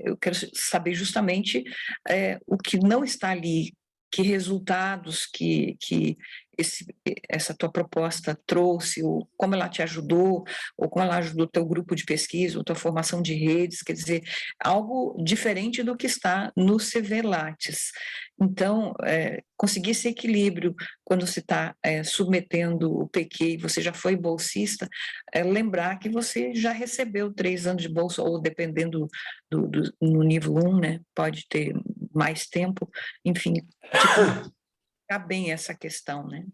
Eu quero saber justamente o que não está ali, que resultados que essa tua proposta trouxe, ou como ela te ajudou, ou como ela ajudou teu grupo de pesquisa, ou tua formação de redes, quer dizer, algo diferente do que está no CV Lattes. Então, conseguir esse equilíbrio quando você está submetendo o PQ e você já foi bolsista, lembrar que você já recebeu 3 anos de bolsa, ou dependendo no nível 1, né, pode ter mais tempo, enfim, bem essa questão, né?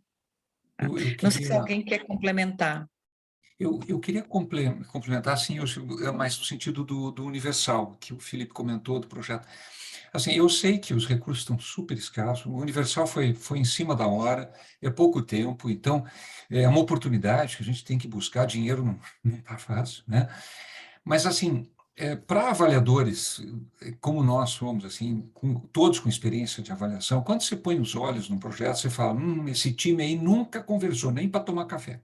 Não sei se alguém quer complementar. Eu queria complementar, assim, mais no sentido do universal, que o Felipe comentou do projeto. Assim, eu sei que os recursos estão super escassos, o universal foi em cima da hora, é pouco tempo, então é uma oportunidade que a gente tem que buscar, dinheiro não está fácil, né? Mas, assim, para avaliadores como nós somos, assim, todos com experiência de avaliação, quando você põe os olhos num projeto, você fala, esse time aí nunca conversou nem para tomar café,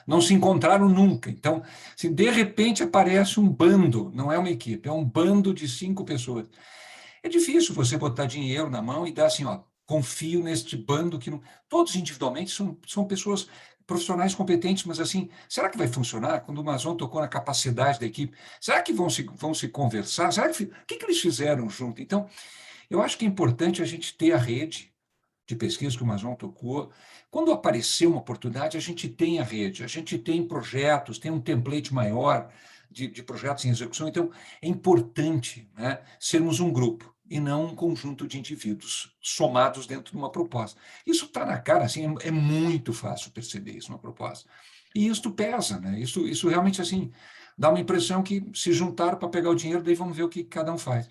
não se encontraram nunca. Então, assim, de repente aparece um bando, não é uma equipe, é um bando de 5 pessoas. É difícil você botar dinheiro na mão e dar assim, ó, confio neste bando que não... Todos individualmente são pessoas profissionais competentes, mas assim, será que vai funcionar? Quando o Mazon tocou na capacidade da equipe, será que vão se conversar? Será que, o que eles fizeram junto? Então, eu acho que é importante a gente ter a rede de pesquisa que o Mazon tocou. Quando aparecer uma oportunidade, a gente tem a rede, a gente tem projetos, tem um template maior de projetos em execução. Então, é importante, né, sermos um grupo e não um conjunto de indivíduos somados dentro de uma proposta. Isso está na cara, assim, é muito fácil perceber isso numa proposta. E isso pesa, né? Isso realmente, assim, dá uma impressão que se juntaram para pegar o dinheiro, daí vamos ver o que cada um faz.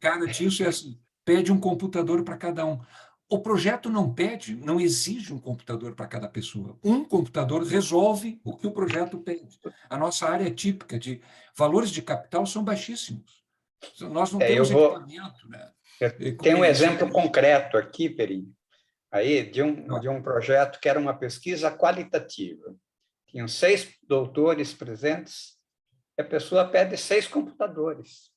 Cara disso é assim, pede um computador para cada um. O projeto não pede, não exige um computador para cada pessoa. Um computador resolve o que o projeto pede. A nossa área típica de valores de capital são baixíssimos. Nós não temos equipamento, né? Tem um exemplo concreto aqui, Peri, aí de um projeto que era uma pesquisa qualitativa. Tinham 6 doutores presentes e a pessoa pede 6 computadores.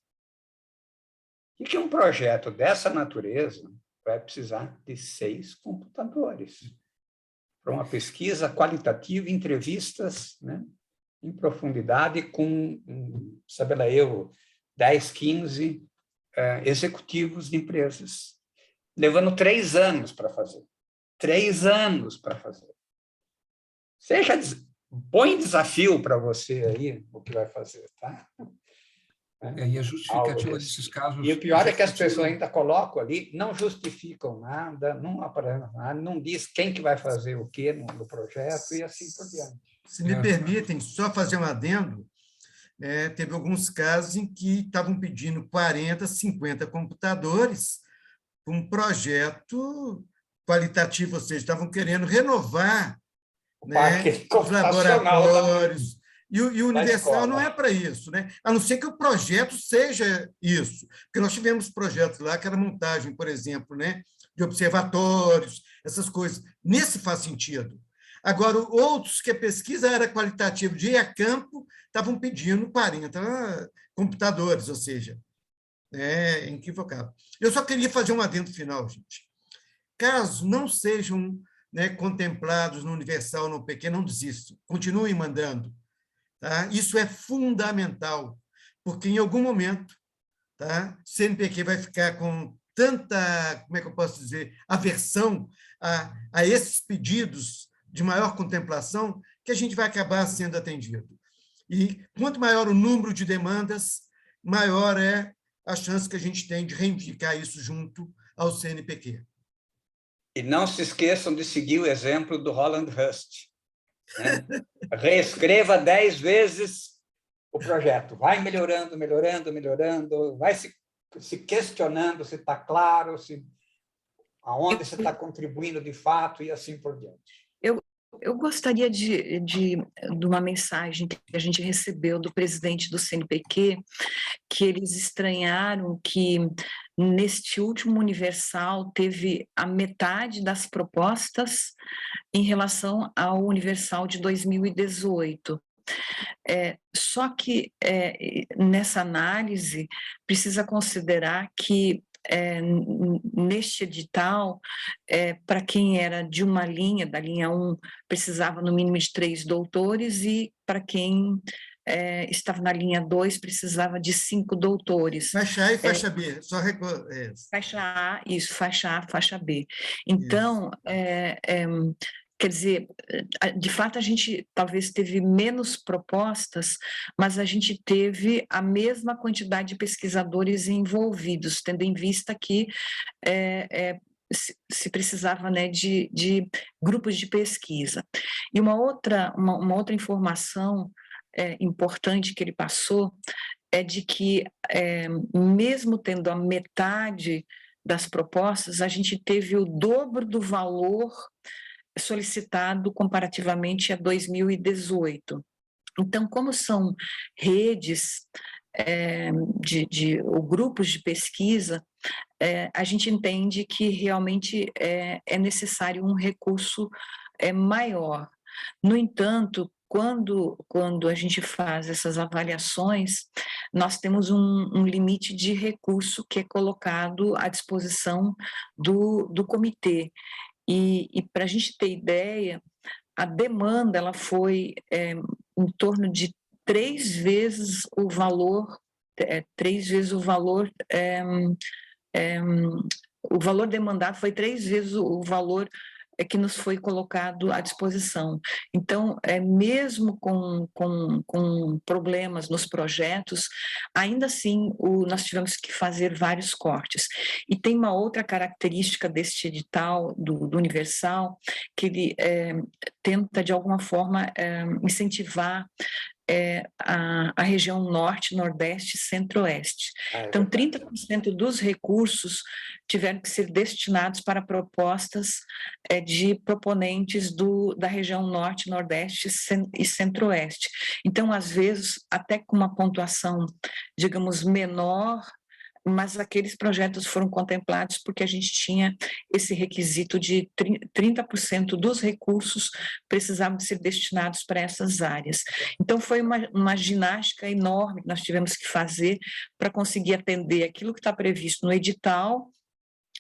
E que um projeto dessa natureza vai precisar de 6 computadores para uma pesquisa qualitativa, entrevistas, né, em profundidade com, sabe lá eu, 10, 15 executivos de empresas, levando 3 anos para fazer. 3 anos para fazer. Põe desafio para você aí, o que vai fazer, tá? E a justificativa desses casos... E o pior é que as pessoas ainda colocam ali, não justificam nada, não apresentam nada, não diz quem que vai fazer o quê no projeto e assim por diante. Se me permitem, só fazer um adendo, teve alguns casos em que estavam pedindo 40, 50 computadores para um projeto qualitativo, ou seja, estavam querendo renovar, né, os laboratórios. E o universal não é para isso, né? A não ser que o projeto seja isso. Porque nós tivemos projetos lá que era montagem, por exemplo, né, de observatórios, essas coisas. Nesse faz sentido. Agora, outros que a pesquisa era qualitativa de ir a campo, estavam pedindo 40 computadores, ou seja, é equivocado. Eu só queria fazer um adendo final, gente. Caso não sejam, né, contemplados no universal, no PQ, não desistam. Continuem mandando. Tá? Isso é fundamental, porque em algum momento, tá, CNPq vai ficar com tanta, como é que eu posso dizer, aversão a esses pedidos de maior contemplação, que a gente vai acabar sendo atendido. E quanto maior o número de demandas, maior é a chance que a gente tem de reivindicar isso junto ao CNPq. E não se esqueçam de seguir o exemplo do Roland Hust. Né? Reescreva 10 vezes o projeto. Vai melhorando, melhorando, melhorando, vai se questionando se está claro, aonde você está contribuindo de fato e assim por diante. Eu gostaria de uma mensagem que a gente recebeu do presidente do CNPq, que eles estranharam que neste último Universal, teve a metade das propostas em relação ao Universal de 2018. Só que, nessa análise, precisa considerar que, neste edital, para quem era de uma linha, da linha 1, precisava no mínimo de 3 doutores, e para quem estava na linha 2, precisava de 5 doutores. Faixa A e faixa B, só faixa A, isso, faixa A, faixa B. Então, quer dizer, de fato, a gente talvez teve menos propostas, mas a gente teve a mesma quantidade de pesquisadores envolvidos, tendo em vista que se precisava, né, de grupos de pesquisa. E uma outra informação importante que ele passou é de que, mesmo tendo a metade das propostas, a gente teve o dobro do valor solicitado comparativamente a 2018. Então, como são redes ou grupos de pesquisa, a gente entende que realmente é necessário um recurso maior. No entanto, quando a gente faz essas avaliações, nós temos um limite de recurso que é colocado à disposição do comitê. E para a gente ter ideia, a demanda ela foi em torno de 3 vezes o valor, o valor demandado foi 3 vezes o valor que nos foi colocado à disposição. Então, mesmo com problemas nos projetos, ainda assim nós tivemos que fazer vários cortes. E tem uma outra característica deste edital do Universal, que ele tenta, de alguma forma, incentivar a região norte, nordeste e centro-oeste. Então, 30% dos recursos tiveram que ser destinados para propostas de proponentes da região norte, nordeste e centro-oeste. Então, às vezes, até com uma pontuação, digamos, menor, mas aqueles projetos foram contemplados porque a gente tinha esse requisito de 30% dos recursos precisavam ser destinados para essas áreas. Então, foi uma ginástica enorme que nós tivemos que fazer para conseguir atender aquilo que está previsto no edital,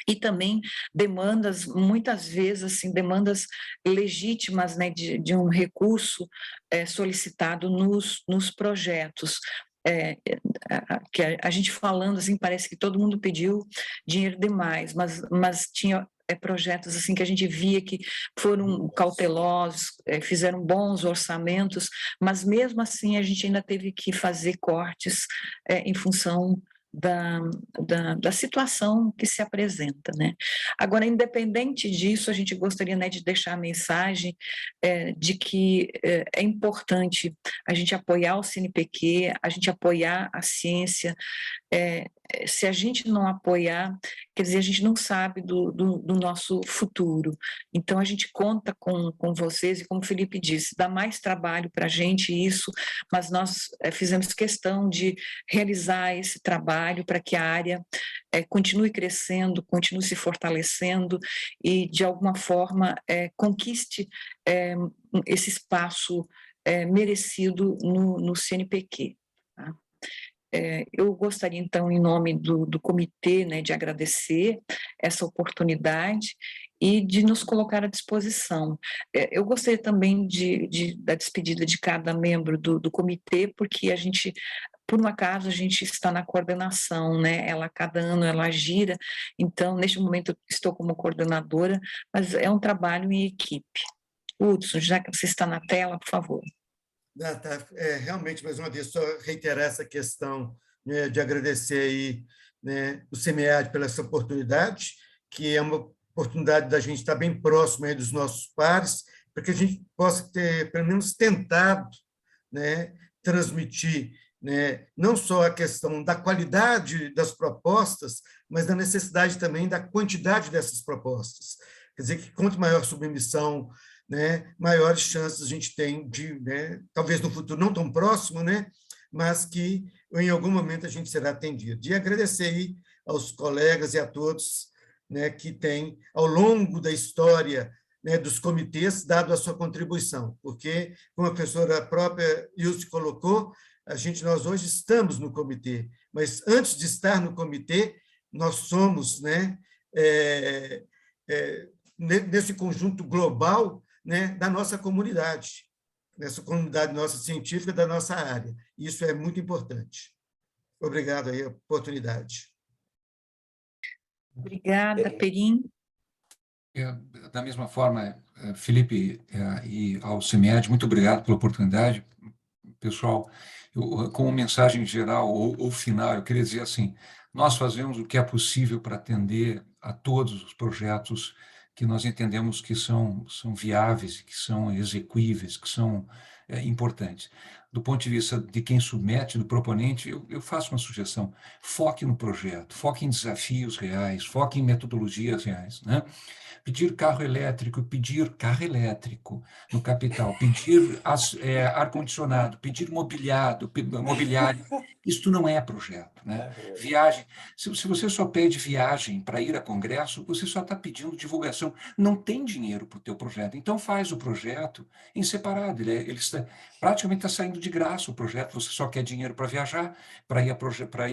e também demandas, muitas vezes, assim, demandas legítimas, né, de um recurso solicitado nos projetos. Que a gente falando assim, parece que todo mundo pediu dinheiro demais, mas tinha projetos assim que a gente via que foram cautelosos, fizeram bons orçamentos, mas mesmo assim a gente ainda teve que fazer cortes em função da situação que se apresenta, né? Agora, independente disso, a gente gostaria, né, de deixar a mensagem de que é importante a gente apoiar o CNPq, a gente apoiar a ciência. Se a gente não apoiar, quer dizer, a gente não sabe do nosso futuro. Então, a gente conta com vocês, e como o Felipe disse, dá mais trabalho para a gente isso, mas nós fizemos questão de realizar esse trabalho para que a área continue crescendo, continue se fortalecendo e, de alguma forma, conquiste esse espaço merecido no CNPq. Tá? Eu gostaria, então, em nome do comitê, né, de agradecer essa oportunidade e de nos colocar à disposição. Eu gostaria também da despedida de cada membro do comitê, porque a gente, por um acaso, a gente está na coordenação, né? Cada ano ela gira, então, neste momento, eu estou como coordenadora, mas é um trabalho em equipe. Hudson, já que você está na tela, por favor. Realmente, mais uma vez, só reiterar essa questão, né, de agradecer aí, né, o CEMEAD pela essa oportunidade, que é uma oportunidade da gente estar bem próximo aí dos nossos pares, para que a gente possa ter, pelo menos, tentado, né, transmitir, né, não só a questão da qualidade das propostas, mas da necessidade também da quantidade dessas propostas. Quer dizer, que quanto maior submissão, né, maiores chances a gente tem de, né, talvez no futuro não tão próximo, né, mas que em algum momento a gente será atendido. E agradecer aí aos colegas e a todos, né, que têm, ao longo da história, né, dos comitês, dado a sua contribuição, porque, como a professora própria Ilse colocou, nós hoje estamos no comitê, mas antes de estar no comitê, nós somos, né, nesse conjunto global, né, da nossa comunidade, nessa comunidade nossa científica da nossa área. Isso é muito importante. Obrigado aí a oportunidade. Obrigada, Perim. Da mesma forma, Felipe e ao CEMEAD, muito obrigado pela oportunidade. Pessoal, como mensagem geral ou final, eu queria dizer assim, nós fazemos o que é possível para atender a todos os projetos que nós entendemos que são viáveis, que são execuíveis, que são importantes. Do ponto de vista de quem submete, do proponente, eu faço uma sugestão, foque no projeto, foque em desafios reais, foque em metodologias reais, né? Pedir carro elétrico no capital, pedir ar-condicionado, pedir mobiliário, isto não é projeto, né? Viagem, se você só pede viagem para ir a congresso, você só está pedindo divulgação, não tem dinheiro para o teu projeto, então faz o projeto em separado, praticamente está saindo de graça o projeto, você só quer dinheiro para viajar, para ir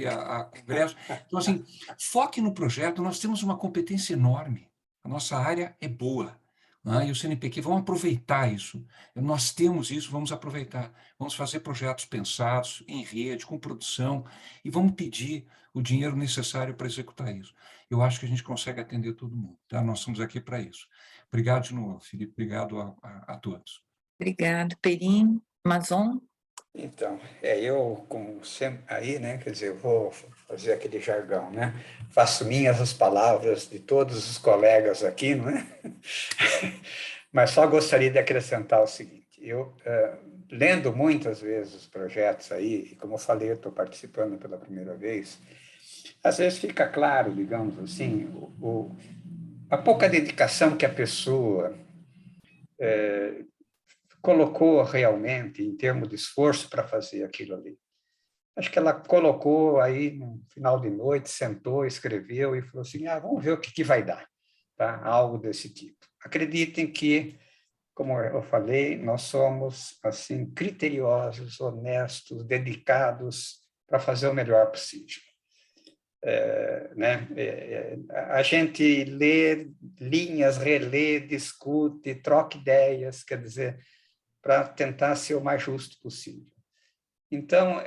a congresso, então assim, foque no projeto, nós temos uma competência enorme. A nossa área é boa, né? E o CNPq, vamos aproveitar isso. Nós temos isso, vamos aproveitar. Vamos fazer projetos pensados, em rede, com produção, e vamos pedir o dinheiro necessário para executar isso. Eu acho que a gente consegue atender todo mundo. Tá? Nós estamos aqui para isso. Obrigado de novo, Felipe. Obrigado a todos. Obrigado, Perim. Mazon? Então, eu, como sempre, aí, né, quer dizer, eu vou fazer aquele jargão, né? Faço minhas as palavras de todos os colegas aqui, não é? Mas só gostaria de acrescentar o seguinte, eu, lendo muitas vezes os projetos aí, e como eu falei, eu estou participando pela primeira vez, às vezes fica claro, digamos assim, a pouca dedicação que a pessoa colocou realmente em termos de esforço para fazer aquilo ali. Acho que ela colocou aí no final de noite, sentou, escreveu e falou assim, vamos ver o que vai dar, tá? Algo desse tipo. Acreditem que, como eu falei, nós somos assim criteriosos, honestos, dedicados para fazer o melhor possível. A gente lê linhas, relê, discute, troca ideias, quer dizer, para tentar ser o mais justo possível. Então,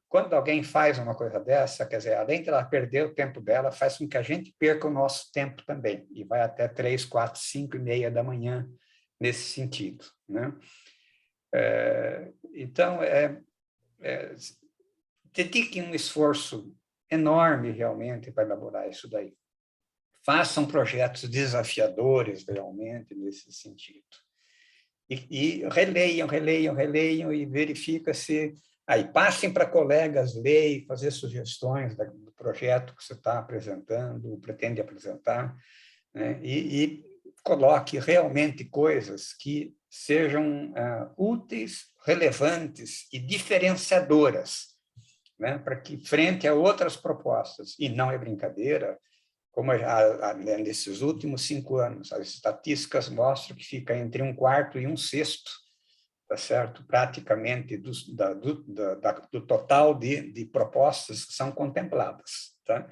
quando alguém faz uma coisa dessa, quer dizer, além de ela perder o tempo dela, faz com que a gente perca o nosso tempo também, e vai até 3, 4, 5 e meia da manhã nesse sentido, né? Então, dediquem um esforço enorme realmente para elaborar isso daí. Façam projetos desafiadores realmente nesse sentido. E releiam e verifica se... Aí, passem para colegas, leem, fazer sugestões do projeto que você está apresentando, pretende apresentar, né? E coloque realmente coisas que sejam úteis, relevantes e diferenciadoras, né? Para que, frente a outras propostas, e não é brincadeira, como nesses últimos 5 anos, as estatísticas mostram que fica entre 1/4 e 1/6, tá certo? Praticamente do total de propostas que são contempladas. Tá?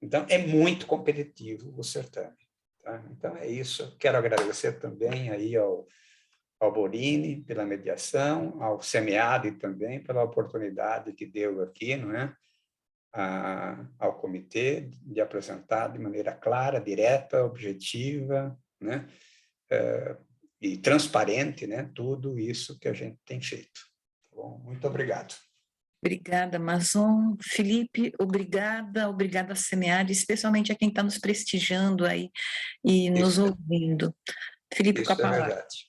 Então, é muito competitivo o certame. Tá? Então, é isso. Quero agradecer também aí ao Borini pela mediação, ao CEMEAD também pela oportunidade que deu aqui, não é? Ao comitê de apresentar de maneira clara, direta, objetiva, né? E transparente, né? Tudo isso que a gente tem feito. Bom, muito obrigado. Obrigada, Mazon. Felipe, obrigada a CEMEAD, especialmente a quem está nos prestigiando aí e nos ouvindo. Felipe, com a palavra. É verdade.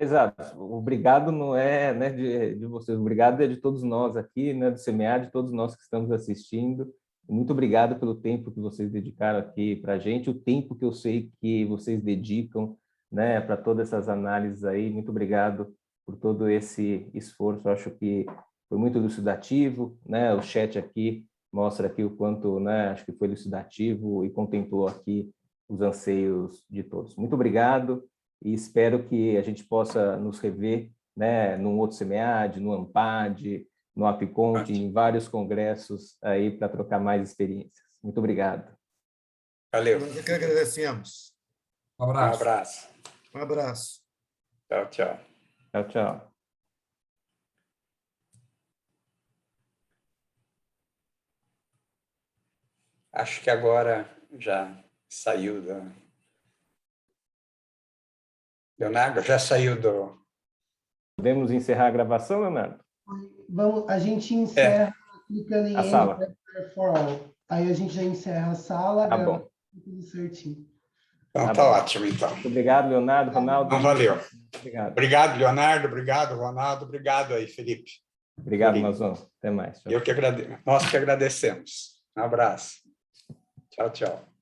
Exato. Obrigado não é, né, de vocês, obrigado é de todos nós aqui, né, do CEMEAD, de todos nós que estamos assistindo. Muito obrigado pelo tempo que vocês dedicaram aqui para a gente, o tempo que eu sei que vocês dedicam, né, para todas essas análises aí. Muito obrigado por todo esse esforço. Eu acho que foi muito elucidativo, né? O chat aqui mostra aqui o quanto, né, acho que foi elucidativo e contemplou aqui os anseios de todos. Muito obrigado e espero que a gente possa nos rever, né, num outro SEMEAD, no AMPAD, no APCONT, em vários congressos aí para trocar mais experiências. Muito obrigado. Valeu. Nós que agradecemos. Um abraço. Um abraço. Um abraço. Tchau, tchau. Tchau, tchau. Acho que agora já saiu da... Leonardo, já saiu do... Podemos encerrar a gravação, Leonardo? Vamos, a gente encerra clicando em a sala. For All. Aí a gente já encerra a sala, Tá bom. Tudo certinho. Então, tá ótimo, então. Muito obrigado, Leonardo, Ronaldo. Então, valeu. Obrigado. Obrigado, Leonardo. Obrigado, Ronaldo. Obrigado aí, Felipe. Obrigado, Mazon. Até mais. Tchau. Nós que agradecemos. Um abraço. Tchau, tchau.